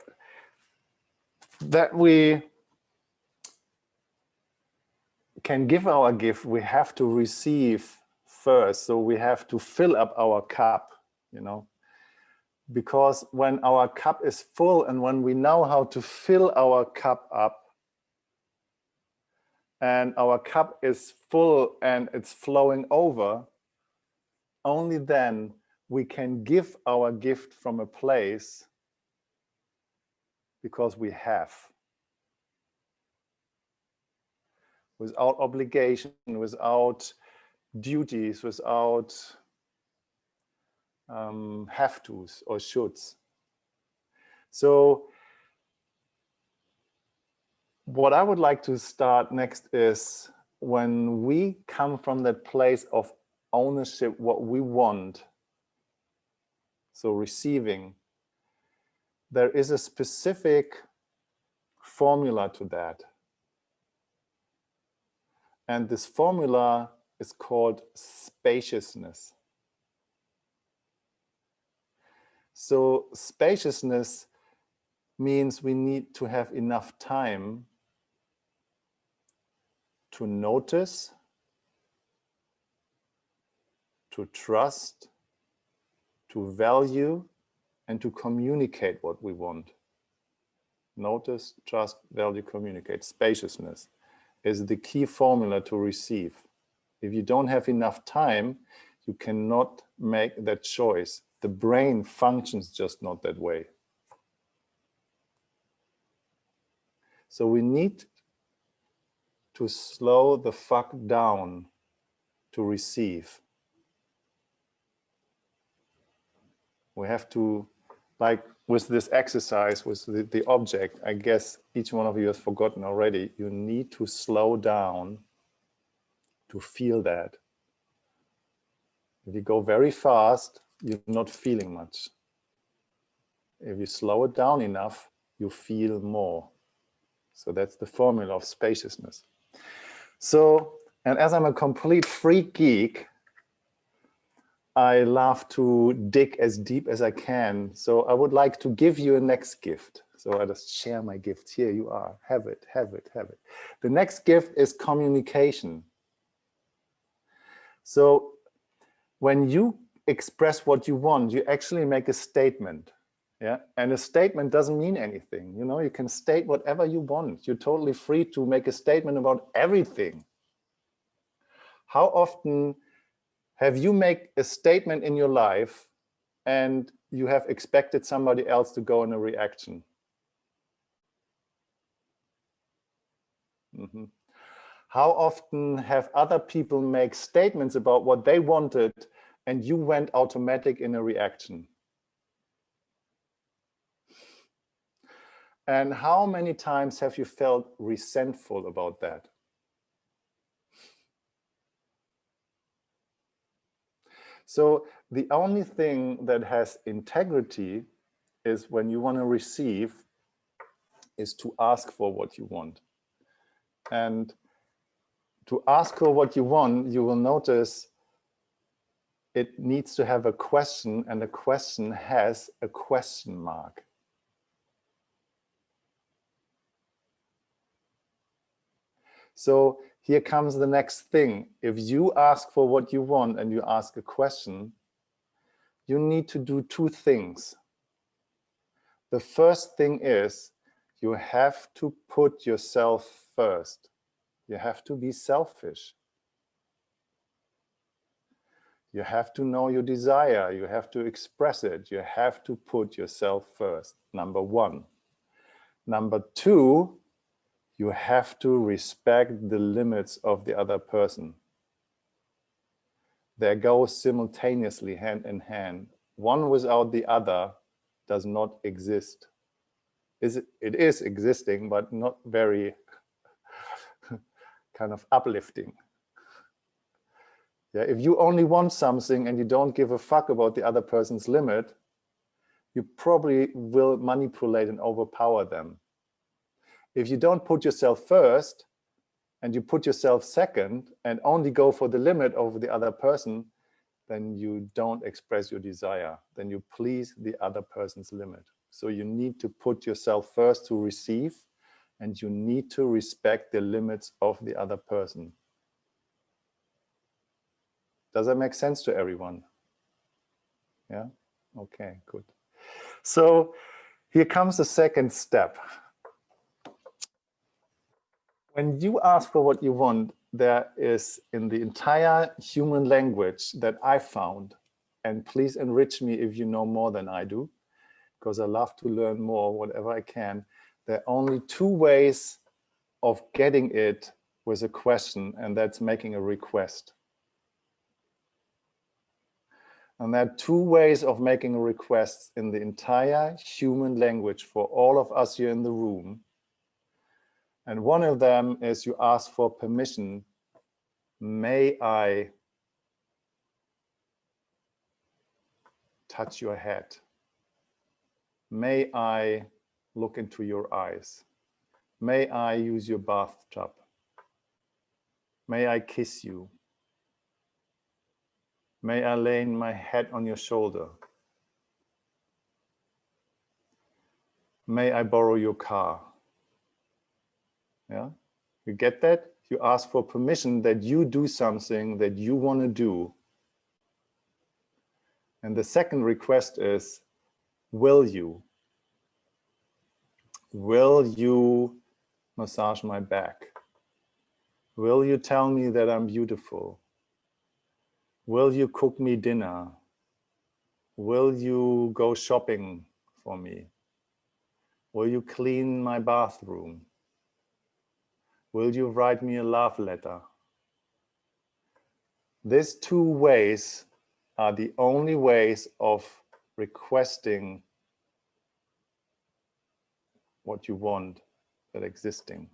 that we can give our gift, we have to receive first. So we have to fill up our cup, you know, because when our cup is full and when we know how to fill our cup up, and our cup is full and it's flowing over, only then we can give our gift from a place because we have. Without obligation, without duties, without have tos or shoulds. So what I would like to start next is when we come from that place of ownership, what we want, so receiving, there is a specific formula to that. And this formula is called spaciousness. So spaciousness means we need to have enough time to notice, to trust, to value, and to communicate what we want. Notice, trust, value, communicate. Spaciousness is the key formula to receive. If you don't have enough time, you cannot make that choice. The brain functions just not that way. So we need to slow the fuck down to receive. We have to, like with this exercise, with the object, I guess each one of you has forgotten already, you need to slow down to feel that. If you go very fast, you're not feeling much. If you slow it down enough, you feel more. So that's the formula of spaciousness. So, and as I'm a complete freak geek, I love to dig as deep as I can. So I would like to give you a next gift. So I just share my gifts. Here you are. Have it, have it, have it. The next gift is communication. So when you express what you want, you actually make a statement. Yeah, and a statement doesn't mean anything. You know, you can state whatever you want. You're totally free to make a statement about everything. How often have you made a statement in your life and you have expected somebody else to go in a reaction? Mhm. How often have other people make statements about what they wanted and you went automatic in a reaction? And how many times have you felt resentful about that? So the only thing that has integrity is when you want to receive is to ask for what you want. And to ask for what you want, you will notice it needs to have a question, and the question has a question mark. So here comes the next thing. If you ask for what you want and you ask a question, you need to do two things. The first thing is you have to put yourself first. You have to be selfish. You have to know your desire. You have to express it. You have to put yourself first, number one. Number two, you have to respect the limits of the other person. They go simultaneously, hand in hand. One without the other does not exist. It is existing, but not very kind of uplifting. Yeah, if you only want something and you don't give a fuck about the other person's limit, you probably will manipulate and overpower them. If you don't put yourself first and you put yourself second and only go for the limit over the other person, then you don't express your desire. Then you please the other person's limit. So you need to put yourself first to receive, and you need to respect the limits of the other person. Does that make sense to everyone? Yeah? Okay, good. So here comes the second step. When you ask for what you want, there is in the entire human language that I found, and please enrich me if you know more than I do, because I love to learn more, whatever I can. There are only two ways of getting it with a question, and that's making a request. And there are two ways of making a request in the entire human language for all of us here in the room. And one of them is you ask for permission. May I touch your head? May I look into your eyes? May I use your bathtub? May I kiss you? May I lay my head on your shoulder? May I borrow your car? Yeah, you get that? You ask for permission that you do something that you want to do. And the second request is, will you? Will you massage my back? Will you tell me that I'm beautiful? Will you cook me dinner? Will you go shopping for me? Will you clean my bathroom? Will you write me a love letter? These two ways are the only ways of requesting what you want that existing.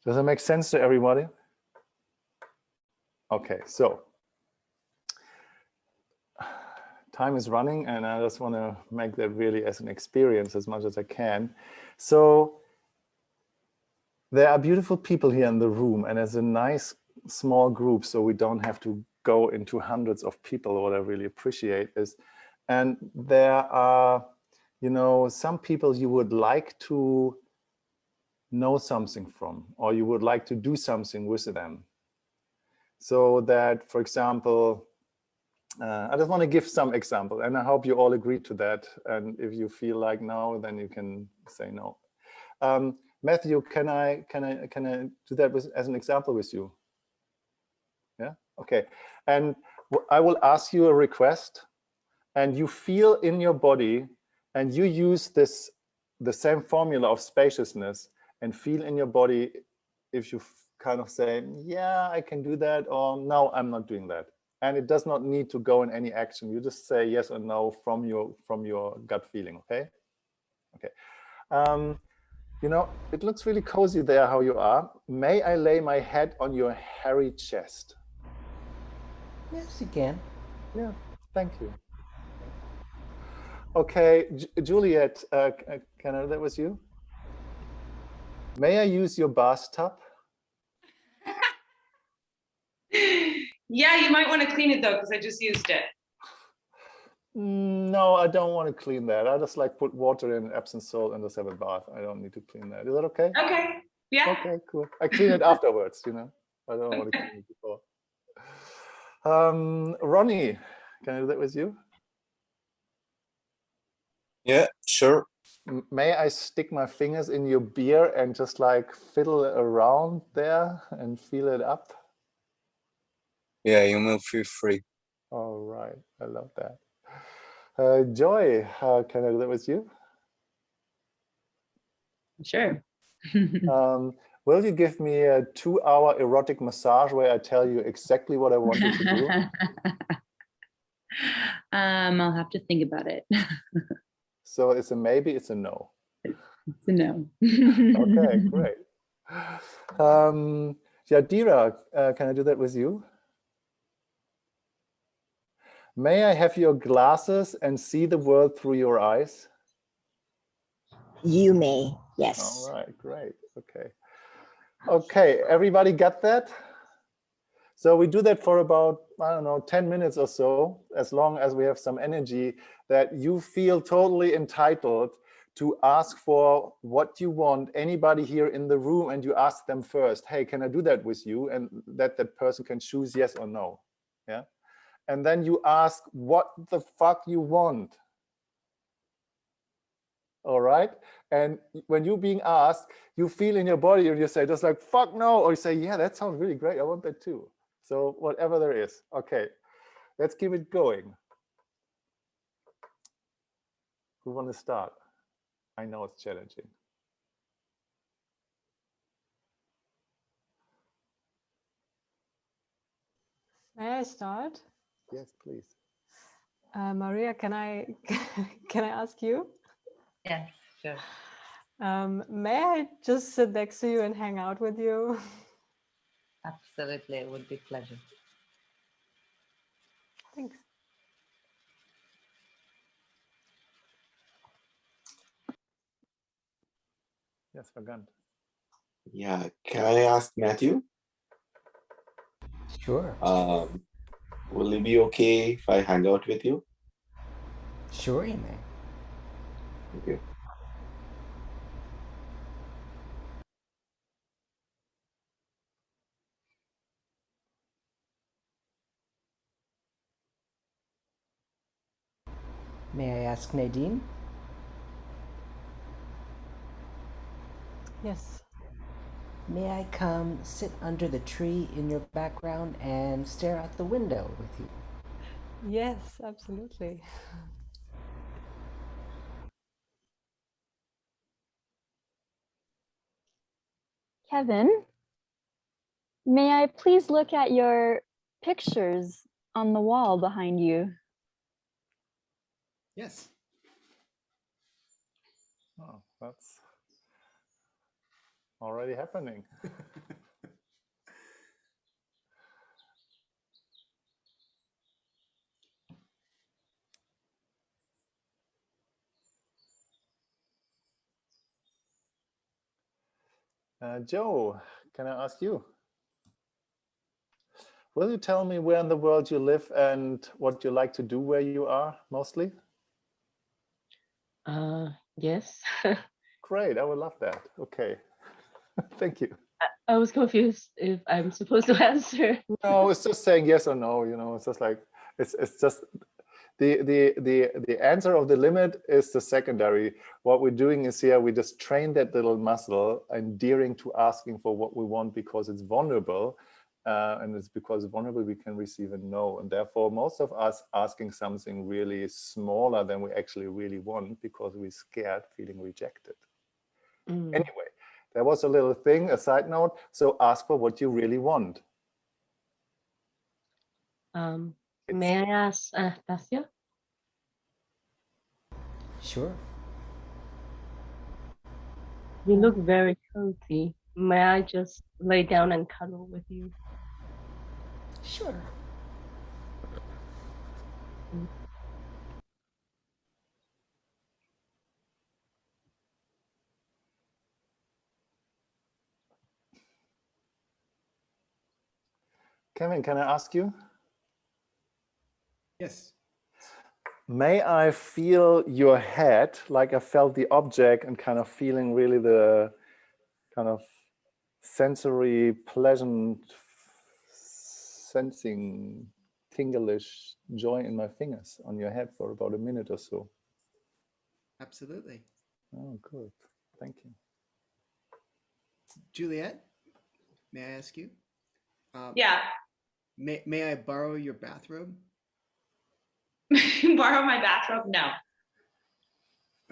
Does that make sense to everybody? Okay, so time is running and I just want to make that really as an experience as much as I can. So there are beautiful people here in the room, and as a nice small group, so we don't have to go into hundreds of people. What I really appreciate is, and there are, you know, some people you would like to know something from, or you would like to do something with them. So that, for example, I just want to give some example, and I hope you all agree to that. And if you feel like no, then you can say no. Matthew, can I do that as an example with you? Yeah. Okay. And I will ask you a request, and you feel in your body and you use the same formula of spaciousness and feel in your body if you kind of say, yeah, I can do that, or no, I'm not doing that. And it does not need to go in any action. You just say yes or no from your gut feeling, okay? Okay. You know, it looks really cozy there how you are. May I lay my head on your hairy chest? Yes, you can. Yeah, thank you. Okay, Juliet, can I, that was you? May I use your bathtub? Yeah, you might want to clean it though, because I just used it. No, I don't want to clean that. I just like put water in Epsom salt and just have a bath. I don't need to clean that. Is that okay? Okay. Yeah. Okay, cool. I clean it afterwards, you know. I don't want to clean it before. Ronnie, can I do that with you? Yeah, sure. May I stick my fingers in your beer and just like fiddle around there and feel it up? Yeah, you may feel free. All right, I love that. Joy, can I do that with you? Sure. Will you give me a 2-hour erotic massage where I tell you exactly what I want you to do? I'll have to think about it. So it's a maybe, it's a no. It's a no. Okay, great. Yadira, can I do that with you? May I have your glasses and see the world through your eyes? You may, yes. All right, great. Okay. Okay, everybody got that? So we do that for about, I don't know, 10 minutes or so, as long as we have some energy that you feel totally entitled to ask for what you want, anybody here in the room, and you ask them first, hey, can I do that with you? And that person can choose yes or no. Yeah. And then you ask what the fuck you want. All right. And when you're being asked, you feel in your body and you say just like, fuck no, or you say, yeah, that sounds really great. I want that too. So whatever there is. Okay, let's keep it going. Who wants to start? I know it's challenging. May I start? Yes, please. Maria, can I can I ask you? Yes, sure. May I just sit next to you and hang out with you? Absolutely, it would be a pleasure. Thanks. Yes, Vagant. Yeah, can I ask Matthew? Sure. Will it be okay if I hang out with you? Sure, you may. Thank you. May I ask Nadine? Yes. May I come sit under the tree in your background and stare out the window with you? Yes, absolutely. Kevin, may I please look at your pictures on the wall behind you? Yes. Oh, that's already happening. Joe, can I ask you? Will you tell me where in the world you live and what you like to do where you are mostly? Yes. Great, I would love that. Okay, thank you. I was confused if I'm supposed to answer. No, it's just saying yes or no. You know, it's just like it's just the answer of the limit is the secondary. What we're doing is here we just train that little muscle, endearing to asking for what we want because it's vulnerable. and it's because vulnerable we can receive a no, and therefore most of us asking something really smaller than we actually really want because we're scared feeling rejected. Anyway, there was a little thing, a side note. So ask for what you really want. May I ask Anastasia? Sure. You look very cozy. May I just lay down and cuddle with you? Sure. Kevin, can I ask you? Yes. May I feel your head like I felt the object and kind of feeling really the kind of sensory, pleasant, sensing, tinglish joy in my fingers on your head for about a minute or so? Absolutely. Oh, good. Thank you. Juliet, may I ask you? Yeah. May I borrow your bathrobe? Borrow my bathrobe? No.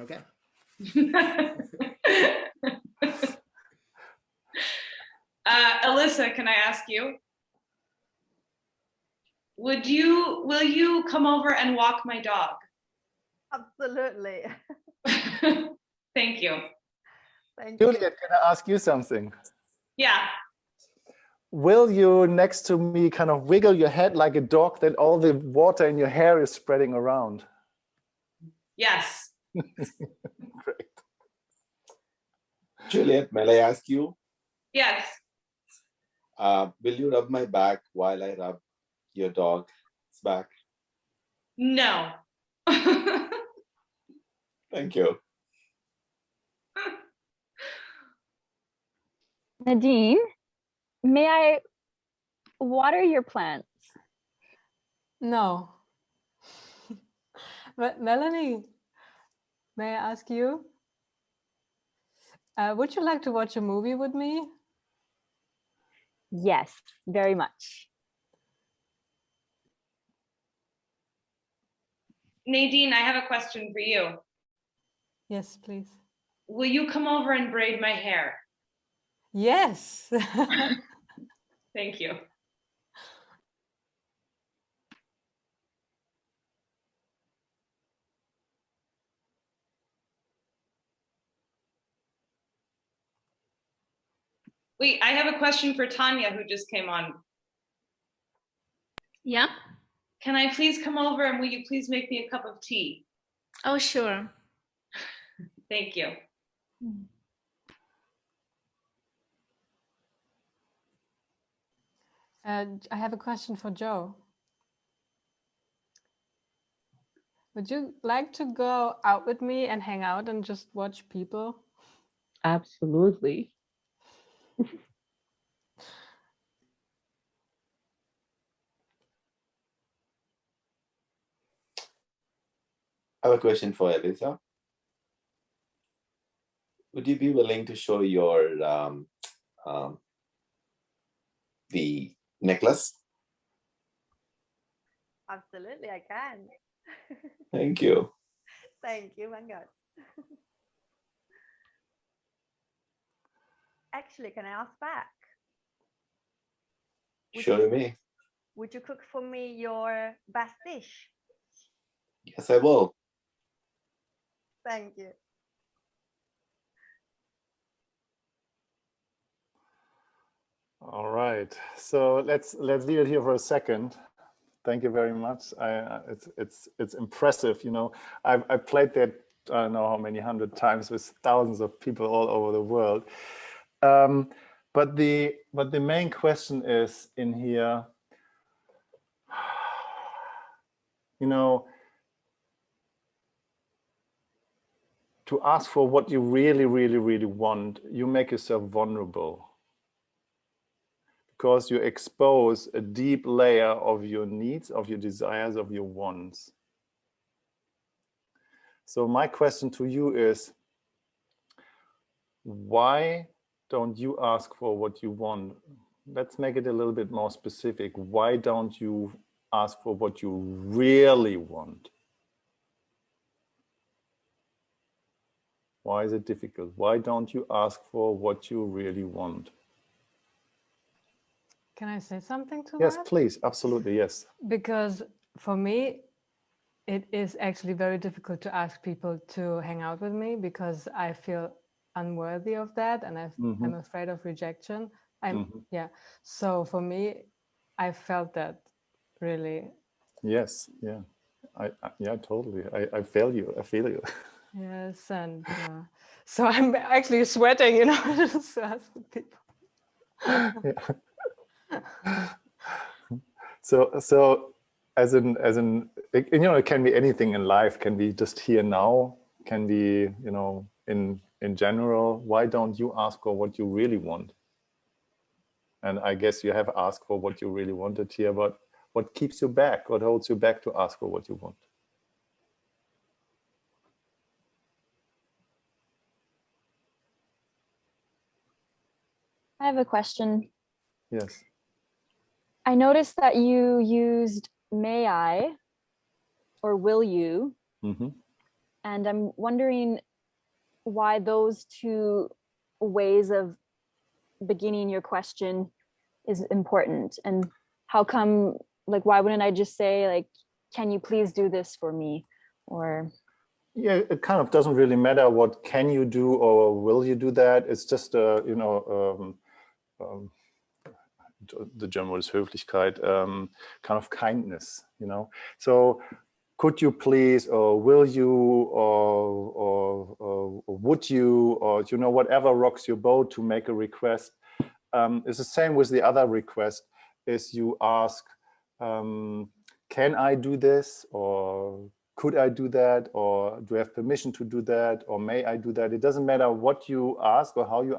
Okay. Alyssa, can I ask you? Will you come over and walk my dog? Absolutely. Thank you. Thank Juliet, you. can I ask you something? Yeah. Will you, next to me, kind of wiggle your head like a dog that all the water in your hair is spreading around? Yes. Great. Juliet, may I ask you? Yes. Will you rub my back while I rub your dog's back? No. Thank you. Nadine, may I water your plants? No. But Melanie, may I ask you? Would you like to watch a movie with me? Yes, very much. Nadine, I have a question for you. Yes, please. Will you come over and braid my hair? Yes. Thank you. Wait, I have a question for Tanya, who just came on. Yeah. Can I please come over and will you please make me a cup of tea? Oh, sure. Thank you. I have a question for Joe. Would you like to go out with me and hang out and just watch people? Absolutely. I have a question for Elisa. Would you be willing to show your the necklace? Absolutely, I can. Thank you. Thank you, Vanguard. Actually, can I ask back? Show me. Would you cook for me your best dish? Yes, I will. Thank you. All right, so let's leave it here for a second. Thank you very much. It's impressive, you know. I played that I don't know how many 100 times with thousands of people all over the world. But the main question is in here, you know, to ask for what you really, really, really want, you make yourself vulnerable. Because you expose a deep layer of your needs, of your desires, of your wants. So my question to you is, why don't you ask for what you want? let's make it a little bit more specific. Why don't you ask for what you really want? Why is it difficult? Why don't you ask for what you really want? Can I say something to Yes, that? please. Absolutely, yes. Because for me, it is actually very difficult to ask people to hang out with me because I feel unworthy of that, and I'm afraid of rejection. Yeah. So for me, I felt that really. Yes. Yeah. Yeah, totally. I feel you. I feel you. Yes, and so I'm actually sweating, you know, just to ask people. So as in, you know, it can be anything in life. Can be just here now. Can be, you know, in general. Why don't you ask for what you really want? And I guess you have asked for what you really wanted here, but what keeps you back? What holds you back to ask for what you want? I have a question. Yes. I noticed that you used may I or will you? And I'm wondering why those two ways of beginning your question is important, and how come, like, why wouldn't I just say, like, can you please do this for me? Or yeah, it kind of doesn't really matter what can you do or will you do that. It's just you know, the German word is Höflichkeit, kind of kindness, you know. So could you please, or will you, or would you, or, you know, whatever rocks your boat to make a request. It's the same with the other request, is you ask, can I do this, or could I do that, or do I have permission to do that, or may I do that? It doesn't matter what you ask or how you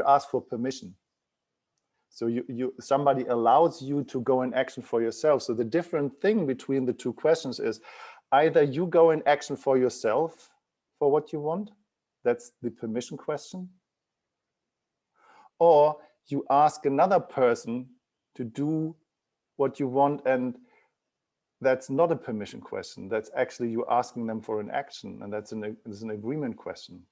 ask for permission. So somebody allows you to go in action for yourself. So the different thing between the two questions is either you go in action for yourself for what you want, that's the permission question, or you ask another person to do what you want, and that's not a permission question. That's actually you asking them for an action, and that's an agreement question.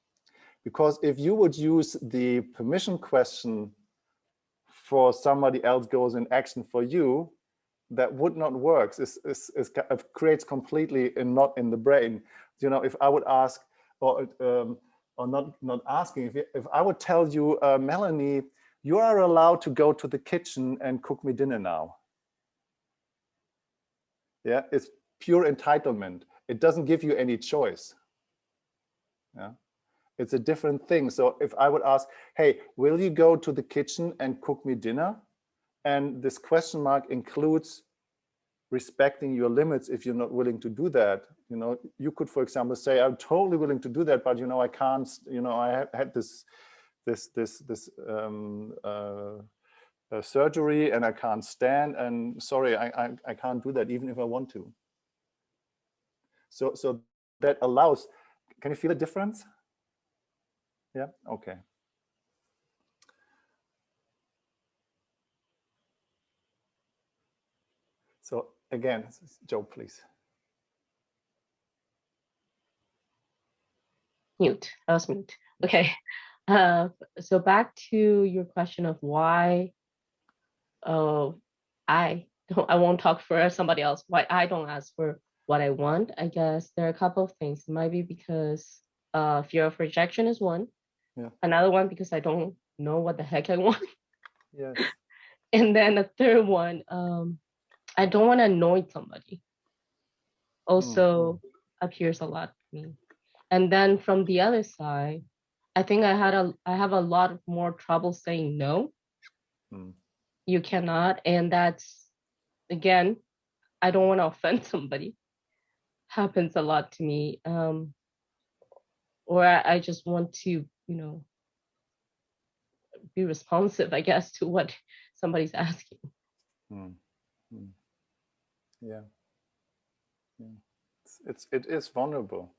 Because if you would use the permission question for somebody else goes in action for you, that would not work. It creates completely a knot in the brain. You know, if I would ask, or not asking, if I would tell you, Melanie, you are allowed to go to the kitchen and cook me dinner now. Yeah, it's pure entitlement. It doesn't give you any choice. Yeah, it's a different thing. So if I would ask, hey, will you go to the kitchen and cook me dinner? And this question mark includes respecting your limits. If you're not willing to do that, you know, you could, for example, say, I'm totally willing to do that, but, you know, I can't, you know, I had this surgery and I can't stand, and sorry, I can't do that even if I want to. So that allows, can you feel a difference? Yeah, okay. So again, Joe, please. Mute. I was mute. Okay. So back to your question of why I won't talk for somebody else, why I don't ask for what I want. I guess there are a couple of things. It might be because fear of rejection is one. Yeah. Another one because I don't know what the heck I want. Yes. And then a third one, I don't want to annoy somebody. Also appears a lot to me. And then from the other side, I think I have a lot more trouble saying no. You cannot, and that's, again, I don't want to offend somebody. Happens a lot to me. Or I just want to, you know, be responsive, I guess, to what somebody's asking. Yeah. It is vulnerable,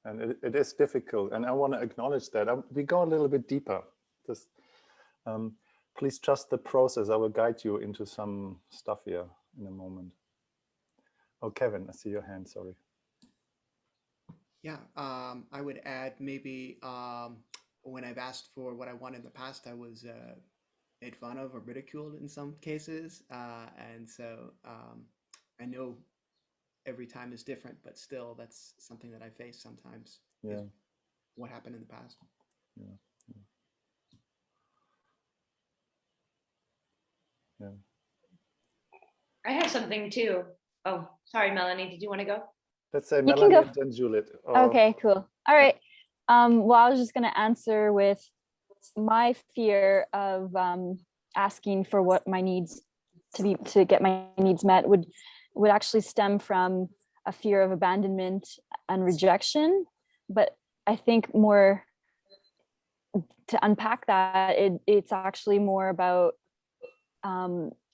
and it is difficult, and I want to acknowledge that. We go a little bit deeper. Just please trust the process. I will guide you into some stuff here in a moment. Oh, Kevin, I see your hand, sorry. Yeah, I would add maybe when I've asked for what I want in the past, I was made fun of or ridiculed in some cases. And so I know every time is different, but still that's something that I face sometimes. Yeah. What happened in the past. Yeah. Yeah. I have something too. Oh, sorry, Melanie. Did you want to go? Let's say You Melanie can go. and then Juliet. Or, Okay, cool. All right. Well, I was just going to answer with my fear of asking for what my needs to get my needs met would actually stem from a fear of abandonment and rejection. But I think more to unpack that, it's actually more about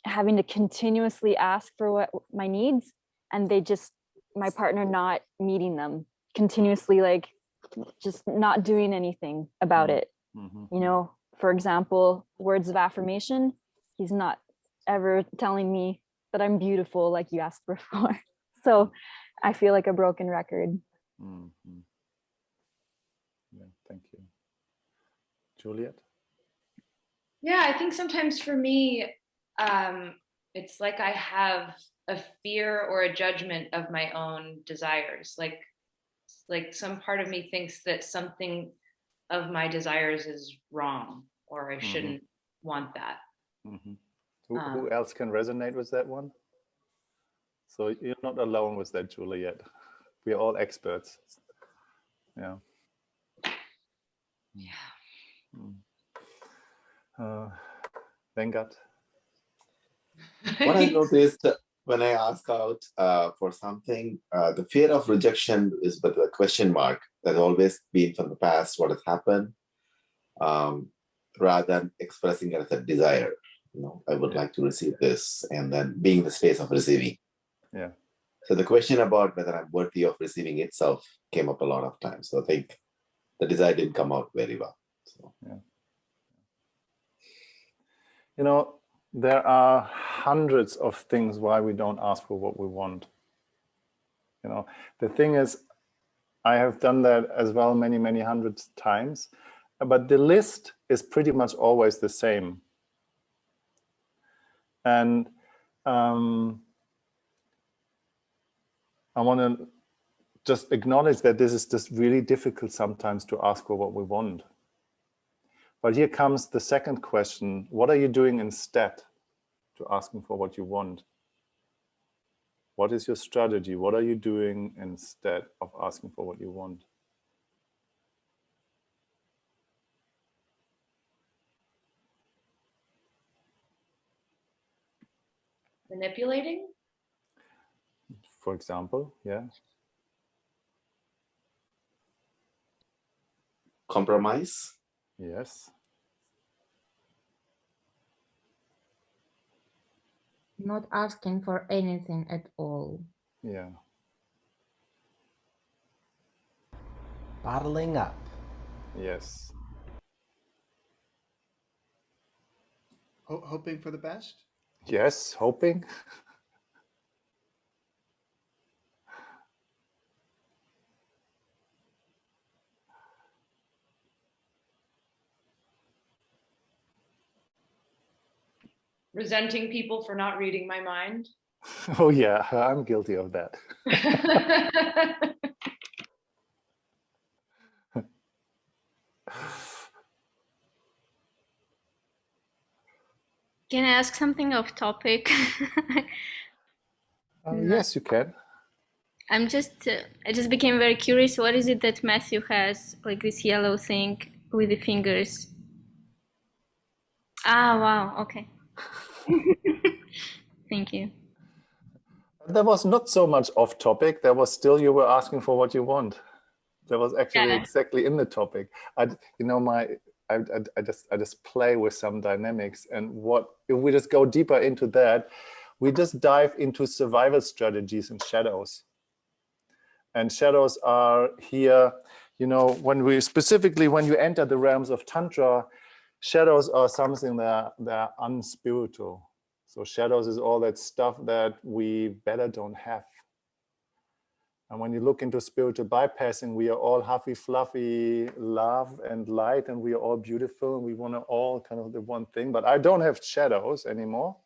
having to continuously ask for what my needs, and my partner not meeting them, continuously, like just not doing anything about it. You know, for example, words of affirmation, he's not ever telling me that I'm beautiful like you asked before. So I feel like a broken record. Yeah, thank you. Juliet? Yeah, I think sometimes for me, it's like I have a fear or a judgment of my own desires. Like some part of me thinks that something of my desires is wrong, or I shouldn't want that. Who else can resonate with that one? So you're not alone with that, Juliet. We're all experts. Yeah. Venkat? What I noticed when I ask out for something, the fear of rejection is but a question mark that's always been from the past, what has happened, rather than expressing it as a desire. You know, I would like to receive this, and then being the space of receiving. Yeah. So the question about whether I'm worthy of receiving itself came up a lot of times. So I think the desire didn't come out very well. So. Yeah. You know, there are hundreds of things why we don't ask for what we want. You know, the thing is, I have done that as well many, many hundreds times, but the list is pretty much always the same. And I want to just acknowledge that this is just really difficult sometimes to ask for what we want. But here comes the second question. What are you doing instead to asking for what you want? What is your strategy? What are you doing instead of asking for what you want? Manipulating? For example, yeah. Compromise? Yes. Not asking for anything at all. Yeah. Bottling up. Yes. Hoping for the best? Yes, hoping. Resenting people for not reading my mind. Oh yeah, I'm guilty of that. Can I ask something off topic? Yes, you can. I just became very curious. What is it that Matthew has, like this yellow thing with the fingers? Ah, wow. Okay. Thank you. That was not so much off topic. There was still, you were asking for what you want. That was actually exactly in the topic. I just play with some dynamics, and if we just go deeper into that, we just dive into survival strategies and shadows. And shadows are here, you know, when you enter the realms of Tantra, shadows are something that are unspiritual. So shadows is all that stuff that we better don't have. And when you look into spiritual bypassing, we are all huffy, fluffy, love and light, and we are all beautiful, and we want to all kind of the one thing. But I don't have shadows anymore.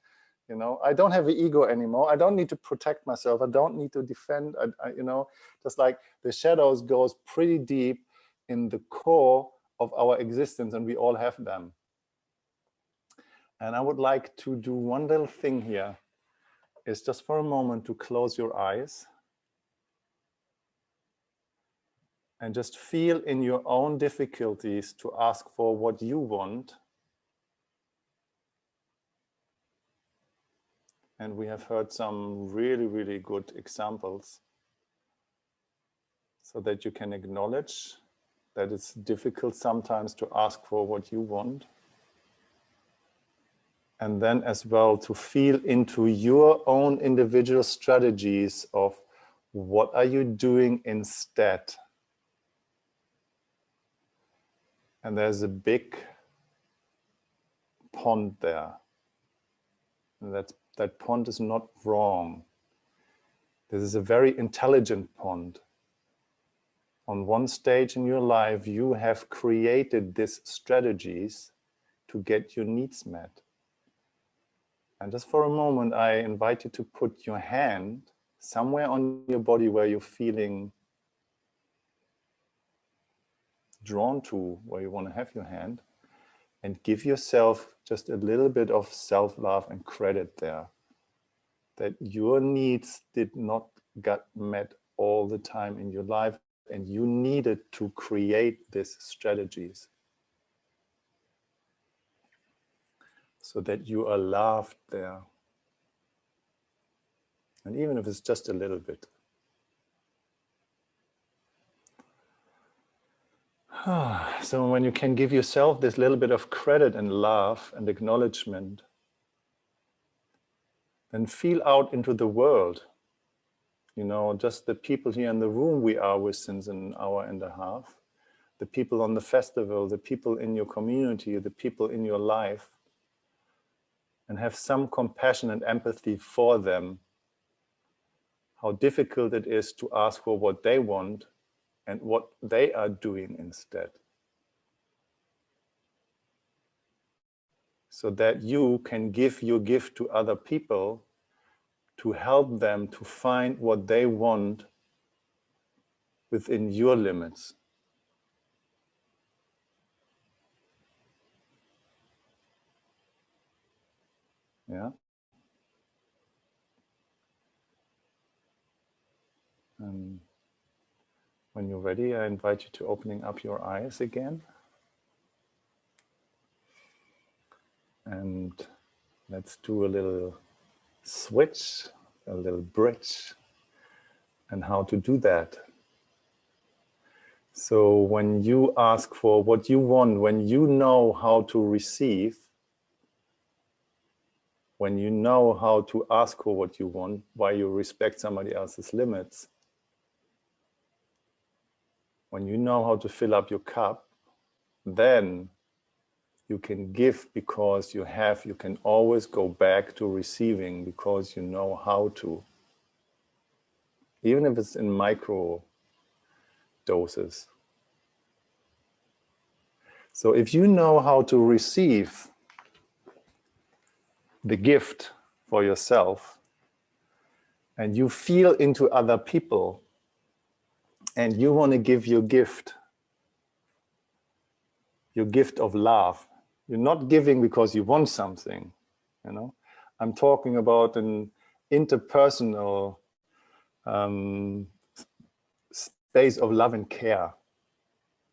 You know, I don't have the ego anymore. I don't need to protect myself. I don't need to defend. You know, just like the shadows goes pretty deep in the core of our existence, and we all have them. And I would like to do one little thing here. Is just for a moment to close your eyes. And just feel in your own difficulties to ask for what you want. And we have heard some really, really good examples so that you can acknowledge that it's difficult sometimes to ask for what you want. And then as well to feel into your own individual strategies of what are you doing instead. And there's a big pond there. And that pond is not wrong. This is a very intelligent pond. On one stage in your life, you have created these strategies to get your needs met. And just for a moment, I invite you to put your hand somewhere on your body where you're feeling drawn to, where you want to have your hand, and give yourself just a little bit of self-love and credit there. That your needs did not get met all the time in your life, and you needed to create these strategies so that you are loved there. And even if it's just a little bit. So when you can give yourself this little bit of credit and love and acknowledgement, then feel out into the world. You know, just the people here in the room we are with since an hour and a half, the people on the festival, the people in your community, the people in your life, and have some compassion and empathy for them. How difficult it is to ask for what they want and what they are doing instead. So that you can give your gift to other people to help them to find what they want within your limits. Yeah. And when you're ready, I invite you to opening up your eyes again. And let's do a little switch, a little bridge, and how to do that. So when you ask for what you want, when you know how to receive, when you know how to ask for what you want, while you respect somebody else's limits, when you know how to fill up your cup, then you can give because you have, you can always go back to receiving because you know how to. Even if it's in micro doses. So if you know how to receive the gift for yourself, and you feel into other people, and you want to give your gift of love. You're not giving because you want something, you know. I'm talking about an interpersonal space of love and care,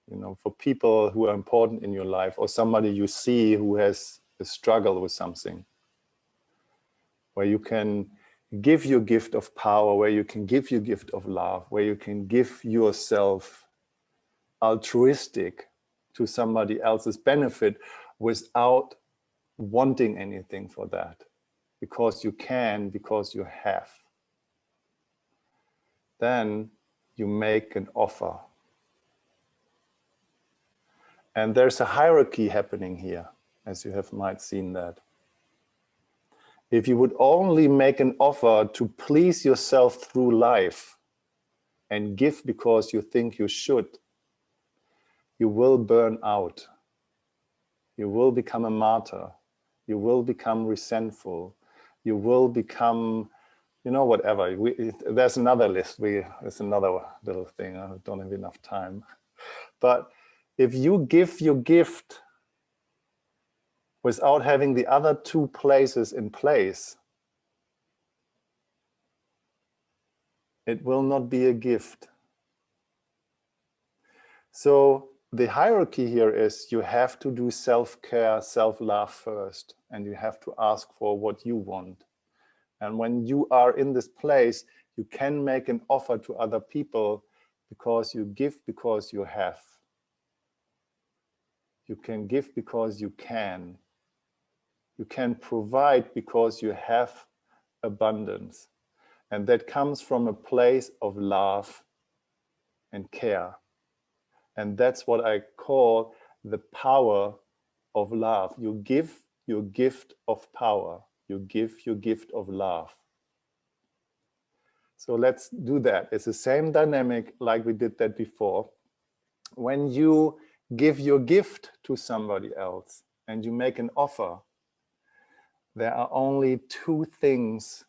you know, for people who are important in your life, or somebody you see who has a struggle with something, where you can give your gift of power, where you can give your gift of love, where you can give yourself altruistic to somebody else's benefit without wanting anything for that, because you can, because you have. Then you make an offer. And there's a hierarchy happening here, as you have might seen that. If you would only make an offer to please yourself through life and give because you think you should, you will burn out. You will become a martyr. You will become resentful. You will become, you know, whatever. There's another list. There's another little thing. I don't have enough time. But if you give your gift without having the other two places in place, it will not be a gift. So the hierarchy here is you have to do self-care, self-love first, and you have to ask for what you want. And when you are in this place, you can make an offer to other people because you give because you have. You can give because you can. You can provide because you have abundance. And that comes from a place of love and care. And that's what I call the power of love. You give your gift of power. You give your gift of love. So let's do that. It's the same dynamic like we did that before. When you give your gift to somebody else and you make an offer, there are only two things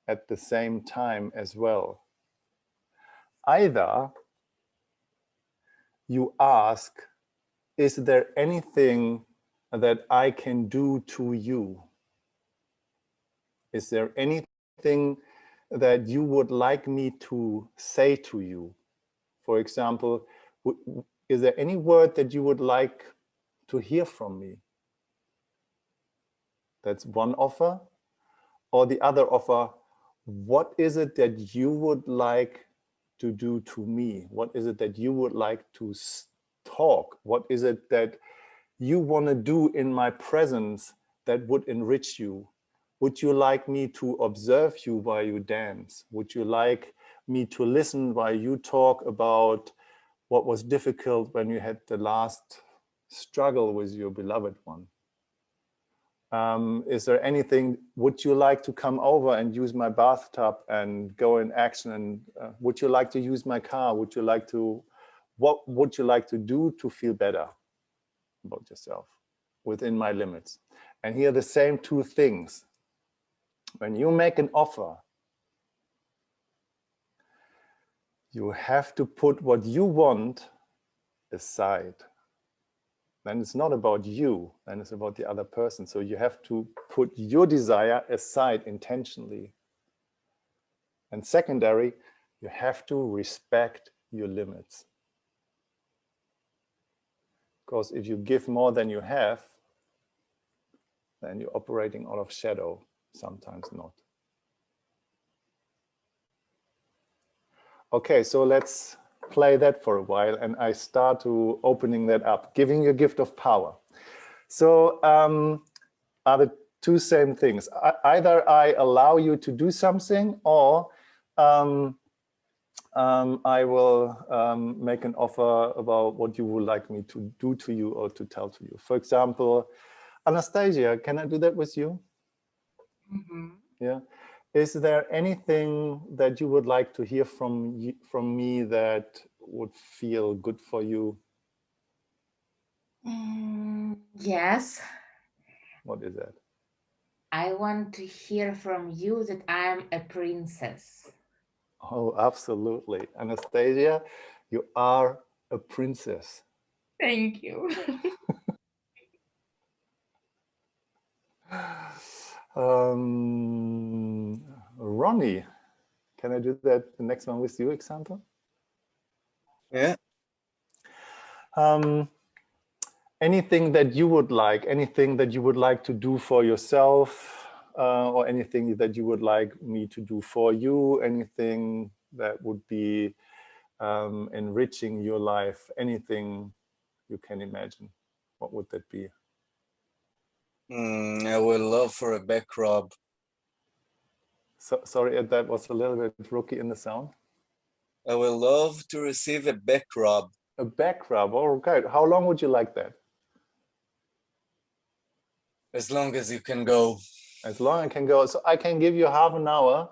at the same time as well. Either you ask, is there anything that I can do to you? Is there anything that you would like me to say to you? For example, is there any word that you would like to hear from me? That's one offer. Or the other offer, what is it that you would like to do to me? What is it that you would like to talk? What is it that you want to do in my presence that would enrich you? Would you like me to observe you while you dance? Would you like me to listen while you talk about what was difficult when you had the last struggle with your beloved one? Is there anything, would you like to come over and use my bathtub and go in action? And would you like to use my car? Would you like to, what would you like to do to feel better about yourself within my limits? And here are the same two things. When you make an offer, you have to put what you want aside. Then it's not about you, then it's about the other person. So you have to put your desire aside intentionally. And secondary, you have to respect your limits. Because if you give more than you have, then you're operating out of shadow, sometimes not. Okay, so let's play that for a while, and I start to opening that up, giving you a gift of power. So are the two same things. Either I allow you to do something, or I will make an offer about what you would like me to do to you or to tell to you. For example, Anastasia, can I do that with you? Mm-hmm. Yeah. Is there anything that you would like to hear from me that would feel good for you? Yes. What is that? I want to hear from you that I'm a princess. Oh, absolutely. Anastasia, you are a princess. Thank you. Ronnie, can I do that the next one with you, example? Yeah. Anything that you would like, anything that you would like to do for yourself, or anything that you would like me to do for you, anything that would be enriching your life, anything you can imagine. What would that be? I would love for a back rub. So, sorry, that was a little bit rookie in the sound. I would love to receive a back rub. A back rub. Okay. How long would you like that? As long as you can go. As long as I can go. So I can give you half an hour.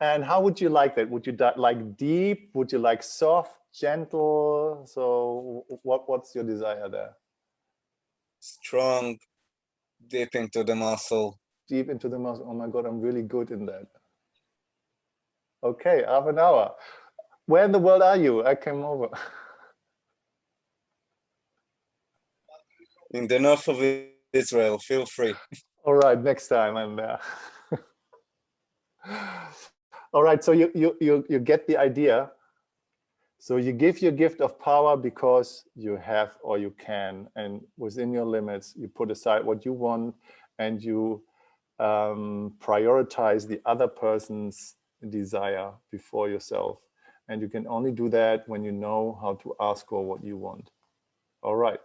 And how would you like that? Would you like deep? Would you like soft, gentle? So what's your desire there? Strong, deep into the muscle. Deep into the muscle. Oh my God, I'm really good in that. Okay, half an hour. Where in the world are you? I came over. In the north of Israel, feel free. All right, next time I'm there. All right, so you get the idea. So you give your gift of power because you have or you can, and within your limits, you put aside what you want and you prioritize the other person's desire before yourself. And you can only do that when you know how to ask for what you want. All right,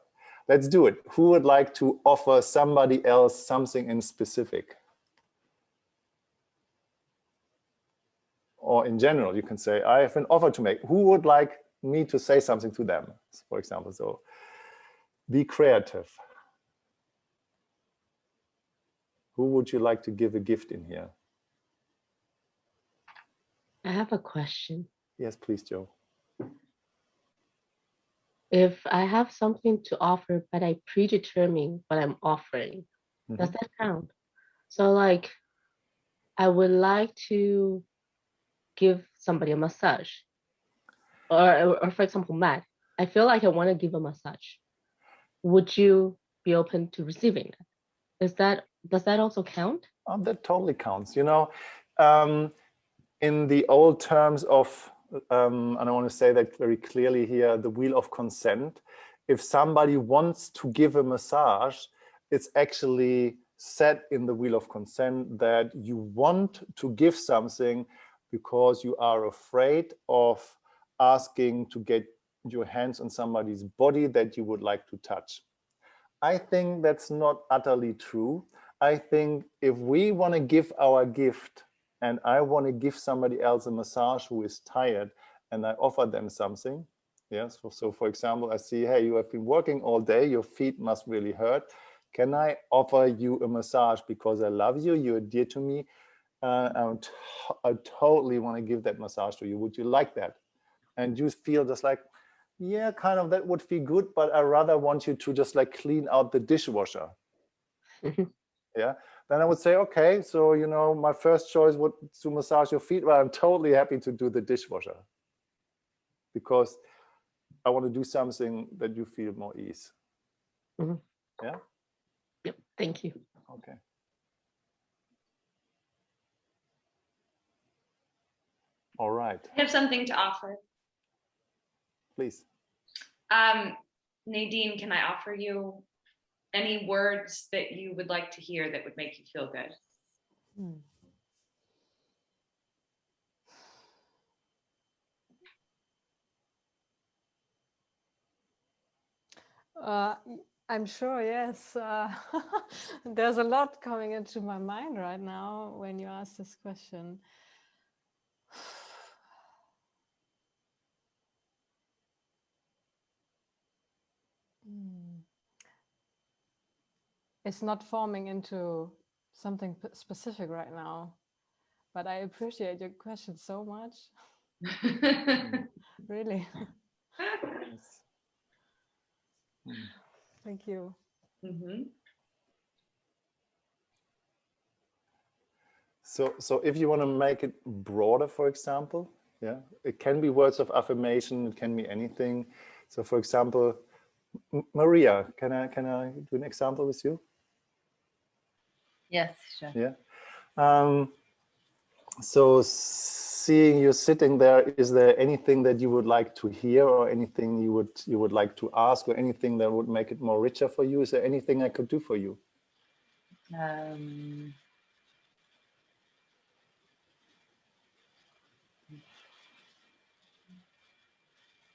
let's do it. Who would like to offer somebody else something in specific? Or in general, you can say, I have an offer to make. Who would like me to say something to them, for example? So be creative. Who would you like to give a gift in here? I have a question. Yes, please, Joe. If I have something to offer, but I predetermine what I'm offering, does that count? So like, I would like to give somebody a massage. Or for example, Matt, I feel like I want to give a massage. Would you be open to receiving it? Does that also count? That totally counts. You know, in the old terms of, and I want to say that very clearly here, the wheel of consent, if somebody wants to give a massage, it's actually set in the wheel of consent that you want to give something because you are afraid of asking to get your hands on somebody's body that you would like to touch. I think that's not utterly true. I think if we want to give our gift and I want to give somebody else a massage who is tired and I offer them something, yes, so for example, I see, hey, you have been working all day, your feet must really hurt. Can I offer you a massage because I love you, you're dear to me, I totally want to give that massage to you. Would you like that? And you feel just like, yeah, kind of, that would feel good, but I rather want you to just like clean out the dishwasher. Yeah, then I would say, okay, so, you know, my first choice would to massage your feet, but I'm totally happy to do the dishwasher because I want to do something that you feel more ease. Yeah. Yep. Thank you. Okay. All right. I have something to offer. Please. Nadine, can I offer you any words that you would like to hear that would make you feel good? I'm sure, yes. There's a lot coming into my mind right now when you ask this question. It's not forming into something specific right now, but I appreciate your question so much. Really. Yes. Thank you. So if you want to make it broader, for example, yeah, it can be words of affirmation, it can be anything. So for example, Maria, can I do an example with you? Yes, sure. Yeah. So seeing you sitting there, is there anything that you would like to hear or anything you would like to ask or anything that would make it more richer for you? Is there anything I could do for you?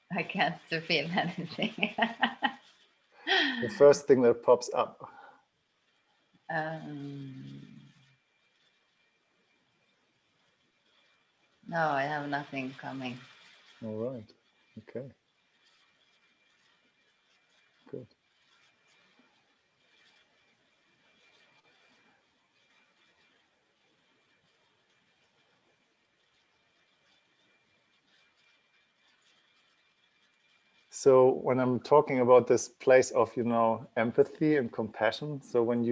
I can't feel anything. The first thing that pops up. No, I have nothing coming. All right. Okay. So when I'm talking about this place of, empathy and compassion, so when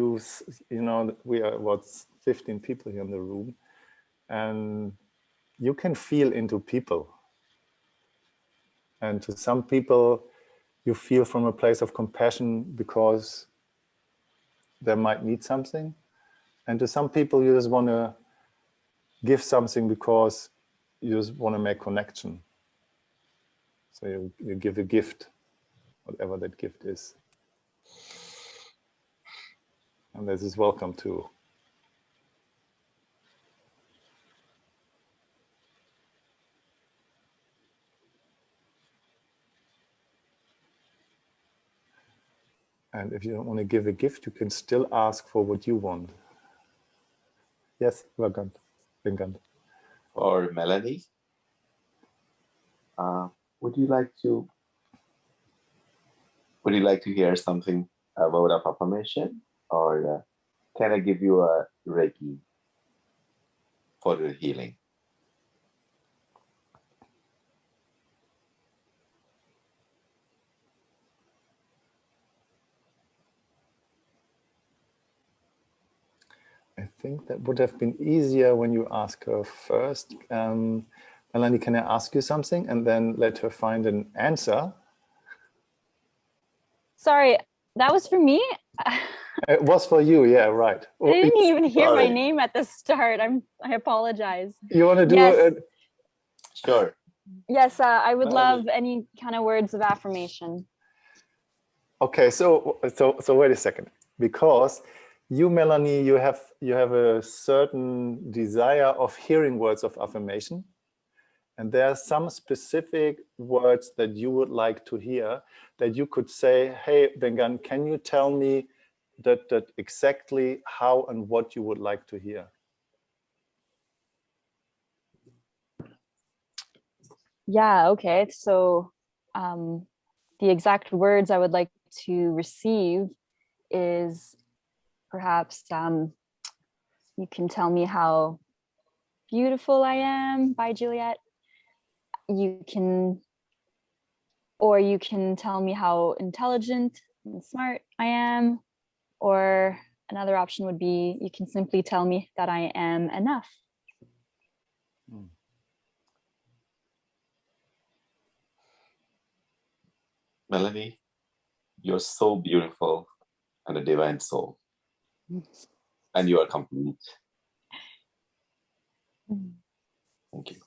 we are about 15 people here in the room, and you can feel into people. And to some people, you feel from a place of compassion because they might need something. And to some people, you just want to give something because you just want to make connection. So you give a gift, whatever that gift is. And this is welcome too. And if you don't want to give a gift, you can still ask for what you want. Yes, Vagant. Or Melanie, would you like to hear something, a word of affirmation, or can I give you a Reiki for the healing? I think that would have been easier when you ask her first. Melanie, can I ask you something and then let her find an answer? Sorry, that was for me. It was for you, yeah, right. I didn't even hear my Sorry. name at the start. I apologize. You want to do it? Sure. Yes, I would Melanie. love any kind of words of affirmation. Okay, so wait a second, because you, Melanie, you have a certain desire of hearing words of affirmation, and there are some specific words that you would like to hear that you could say, hey, Bengan, can you tell me that exactly how and what you would like to hear? Yeah, okay. So the exact words I would like to receive is perhaps you can tell me how beautiful I am by Juliet. You can tell me how intelligent and smart I am. Or another option would be you can simply tell me that I am enough. Melanie, you're so beautiful and a divine soul. And you are complete. Thank you.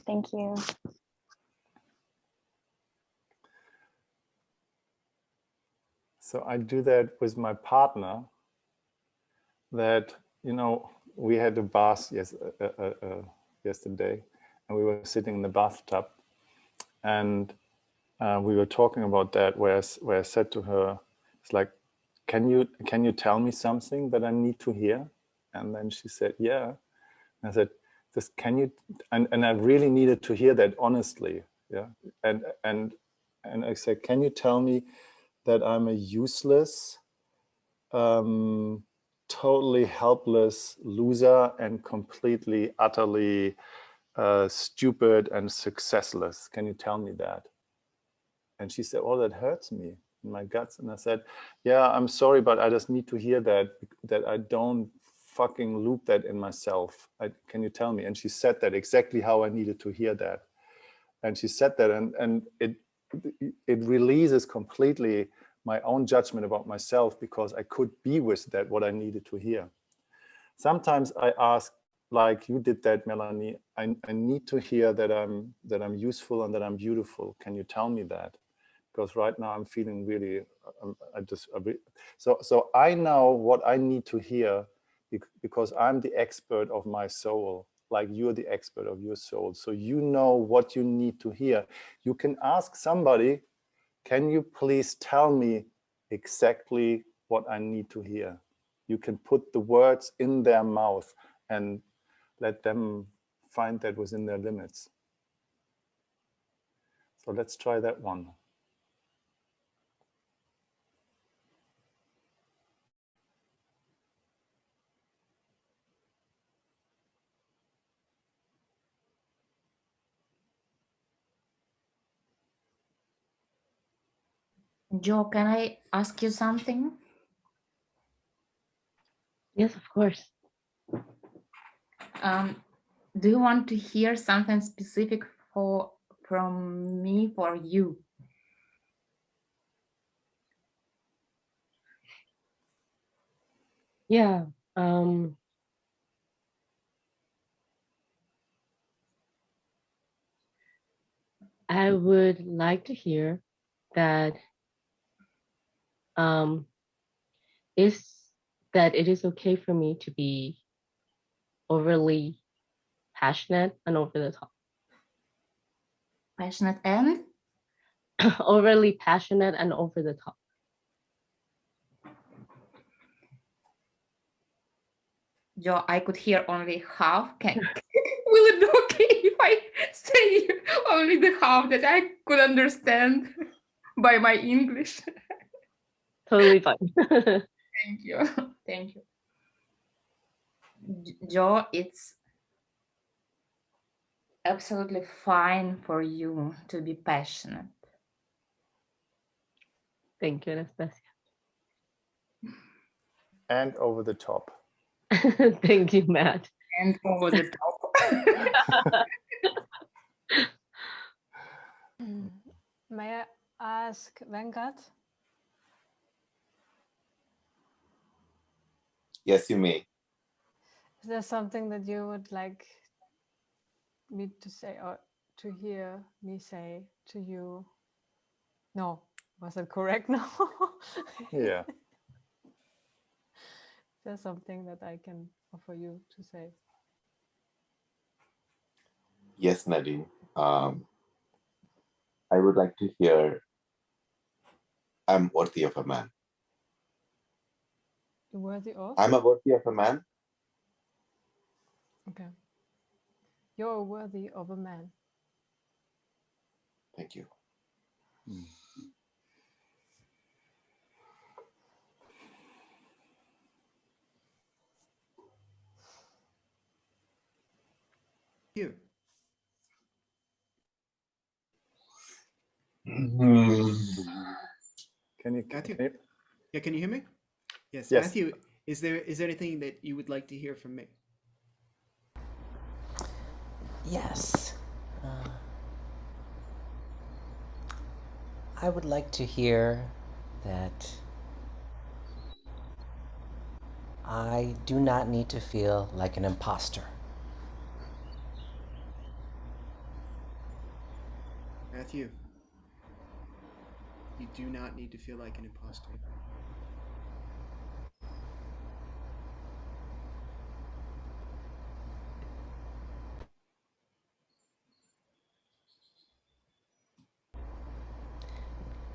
Thank you. So I do that with my partner, that, we had a bath yesterday, and we were sitting in the bathtub, and we were talking about that, where I said to her, it's like, can you tell me something that I need to hear? And then she said, yeah. And I said, just can you, and I really needed to hear that honestly. Yeah. And I said, can you tell me that I'm a useless, totally helpless loser and completely, utterly stupid and successless? Can you tell me that? And she said, oh, that hurts me in my guts. And I said, yeah, I'm sorry, but I just need to hear that I don't fucking loop that in myself. Can you tell me? And she said that exactly how I needed to hear that. And she said that, and it releases completely my own judgment about myself, because I could be with that, what I needed to hear. Sometimes I ask, like you did that, Melanie, I need to hear that I'm useful and that I'm beautiful. Can you tell me that? Because right now I'm feeling really, so I know what I need to hear, because I'm the expert of my soul, like you're the expert of your soul. So you know what you need to hear. You can ask somebody, can you please tell me exactly what I need to hear? You can put the words in their mouth and let them find that within their limits. So let's try that one. Joe, can I ask you something? Yes, of course. Do you want to hear something specific from me for you? Yeah. I would like to hear that is that it is okay for me to be overly passionate and over the top. Passionate and? Overly passionate and over the top. Joe, I could hear only half. Will it be okay if I say only the half that I could understand by my English? Totally fine. Thank you. Thank you. Joe, it's absolutely fine for you to be passionate. Thank you, Anastasia. And over the top. Thank you, Matt. And over the top. May I ask Venkat? Yes, you may. Is there something that you would like me to say or to hear me say to you? No, was it correct now? Yeah. Is there something that I can offer you to say? Yes, Nadine. I would like to hear, I'm worthy of a man. You're worthy of? I'm a worthy of a man. Okay. You're worthy of a man. Thank you. You. Can you, Matthew? can you? Yeah, can you hear me? Yes. Yes. Matthew, is there anything that you would like to hear from me? Yes. I would like to hear that I do not need to feel like an imposter. Matthew, you do not need to feel like an imposter.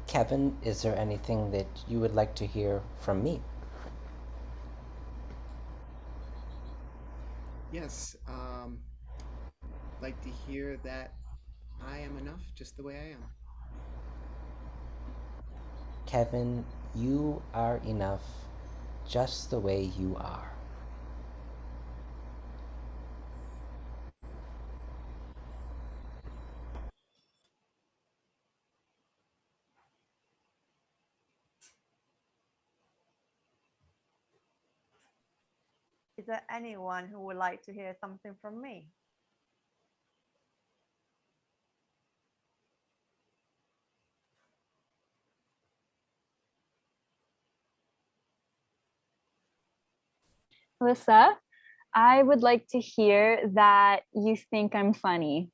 Kevin, is there anything that you would like to hear from me? Yes. Like to hear that I am enough just the way I am. Kevin, you are enough just the way you are. Is there anyone who would like to hear something from me? Alyssa, I would like to hear that you think I'm funny.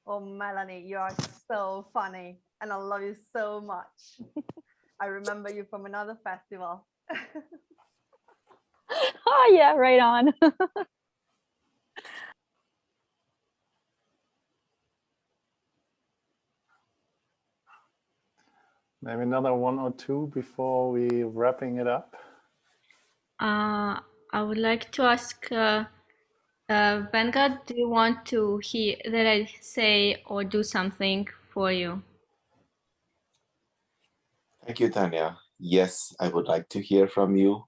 Oh, Melanie, you are so funny and I love you so much. I remember you from another festival. Oh, yeah, right on. Maybe another one or two before we wrapping it up. I would like to ask Venkat, do you want to hear that I say or do something for you? Thank you, Tanya. Yes, I would like to hear from you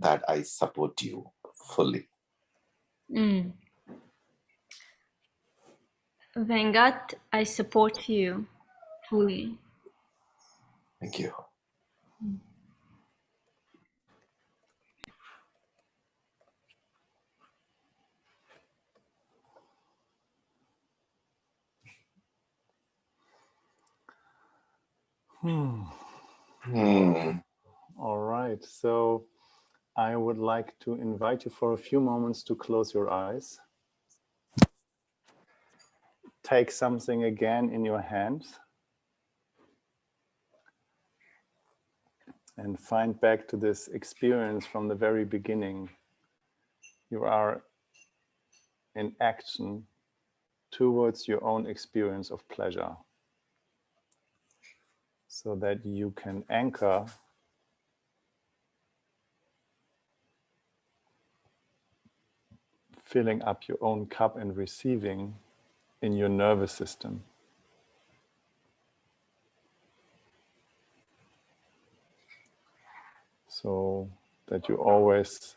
that I support you fully. Venkat, I support you. fully. Thank you. All right, so I would like to invite you for a few moments to close your eyes. Take something again in your hands and find back to this experience from the very beginning. You are in action towards your own experience of pleasure, so that you can anchor filling up your own cup and receiving in your nervous system. So that you always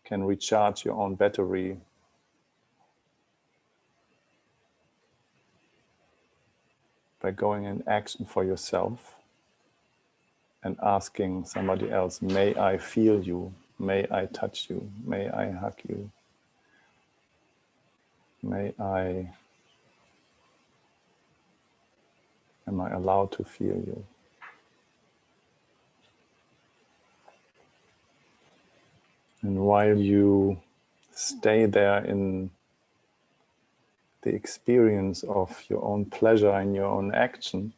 can recharge your own battery by going in action for yourself and asking somebody else, may I feel you? May I touch you? May I hug you? Am I allowed to feel you? And while you stay there in the experience of your own pleasure and your own action,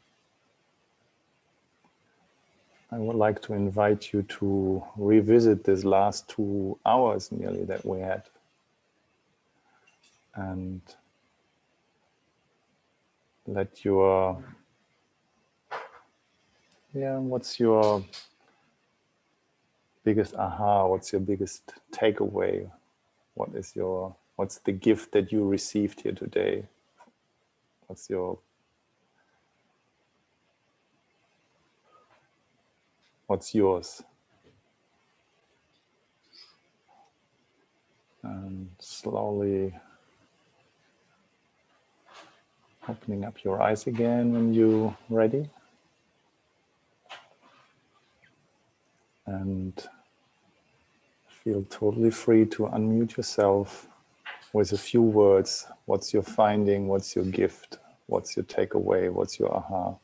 I would like to invite you to revisit this last 2 hours nearly that we had. And let your, what's your biggest aha? What's your biggest takeaway? What's the gift that you received here today? What's yours? And slowly opening up your eyes again when you're ready. And feel totally free to unmute yourself with a few words. What's your finding? What's your gift? What's your takeaway? What's your aha?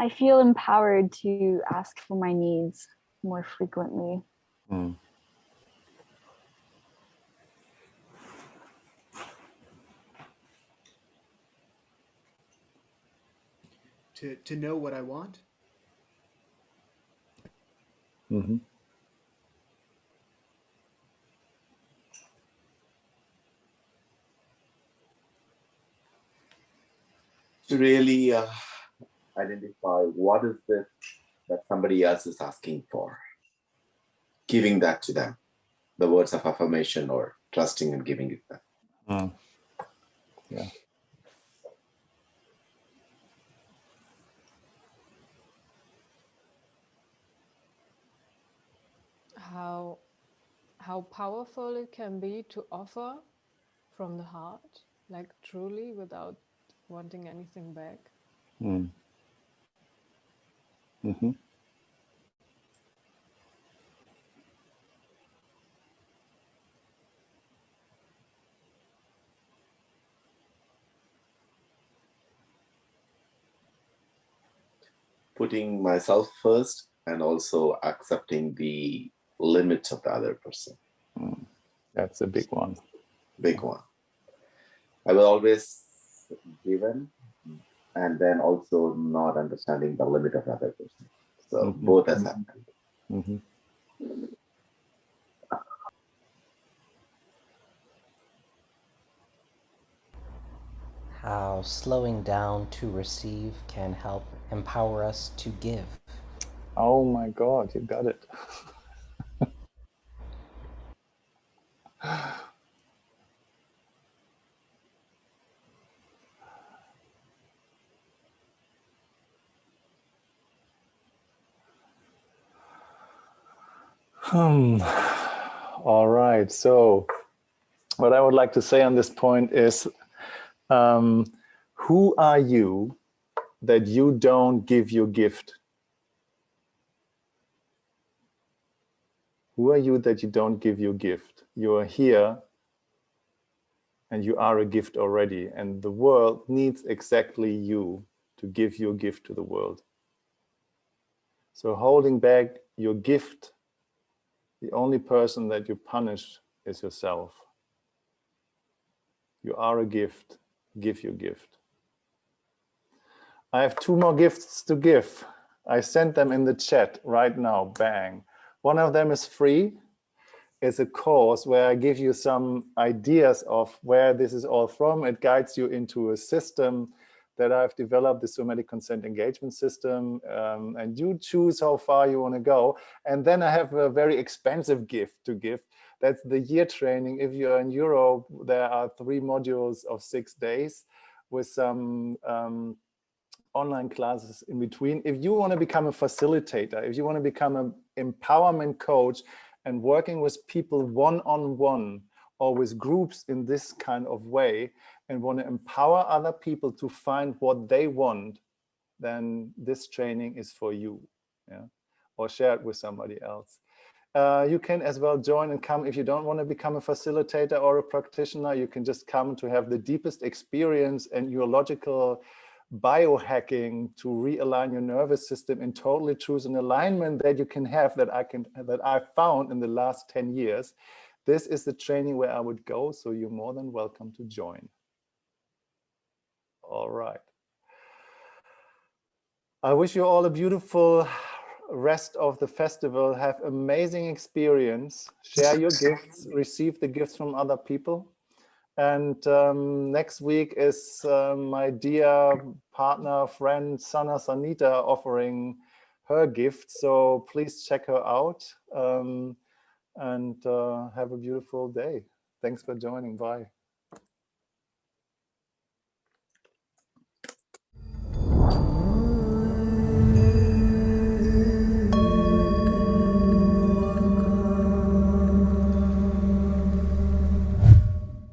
I feel empowered to ask for my needs more frequently. To know what I want. Mm-hmm. To really identify what is it that somebody else is asking for, giving that to them, the words of affirmation or trusting and giving it them. Yeah. How powerful it can be to offer from the heart, like truly without wanting anything back. Mm-hmm. Putting myself first and also accepting the limits of the other person. That's a big one. Big one. I will always given and then also not understanding the limit of the other person. So both has happened. Mm-hmm. How slowing down to receive can help empower us to give. Oh my God, you got it. All right. So what I would like to say on this point is, who are you that you don't give your gift? Who are you that you don't give your gift? You are here and you are a gift already. And the world needs exactly you to give your gift to the world. So holding back your gift, the only person that you punish is yourself. You are a gift. Give your gift. I have 2 more gifts to give. I sent them in the chat right now, bang. One of them is free. It's a course where I give you some ideas of where this is all from. It guides you into a system that I've developed, the Somatic Consent Engagement System, and you choose how far you want to go. And then I have a very expensive gift to give. That's the year training. If you're in Europe, there are 3 modules of 6 days with some online classes in between. If you want to become a facilitator, if you want to become an empowerment coach and working with people one-on-one or with groups in this kind of way and want to empower other people to find what they want, then this training is for you. Yeah? Or share it with somebody else. You can as well join and come if you don't want to become a facilitator or a practitioner. You can just come to have the deepest experience and neurological biohacking to realign your nervous system and totally choose an alignment that you can have that I found in the last 10 years. This is the training where I would go, so you're more than welcome to join. All right. I wish you all a beautiful rest of the festival. Have amazing experience. Share your gifts, receive the gifts from other people. And next week is my dear partner, friend, Sana Sanita offering her gift. So please check her out and have a beautiful day. Thanks for joining. Bye.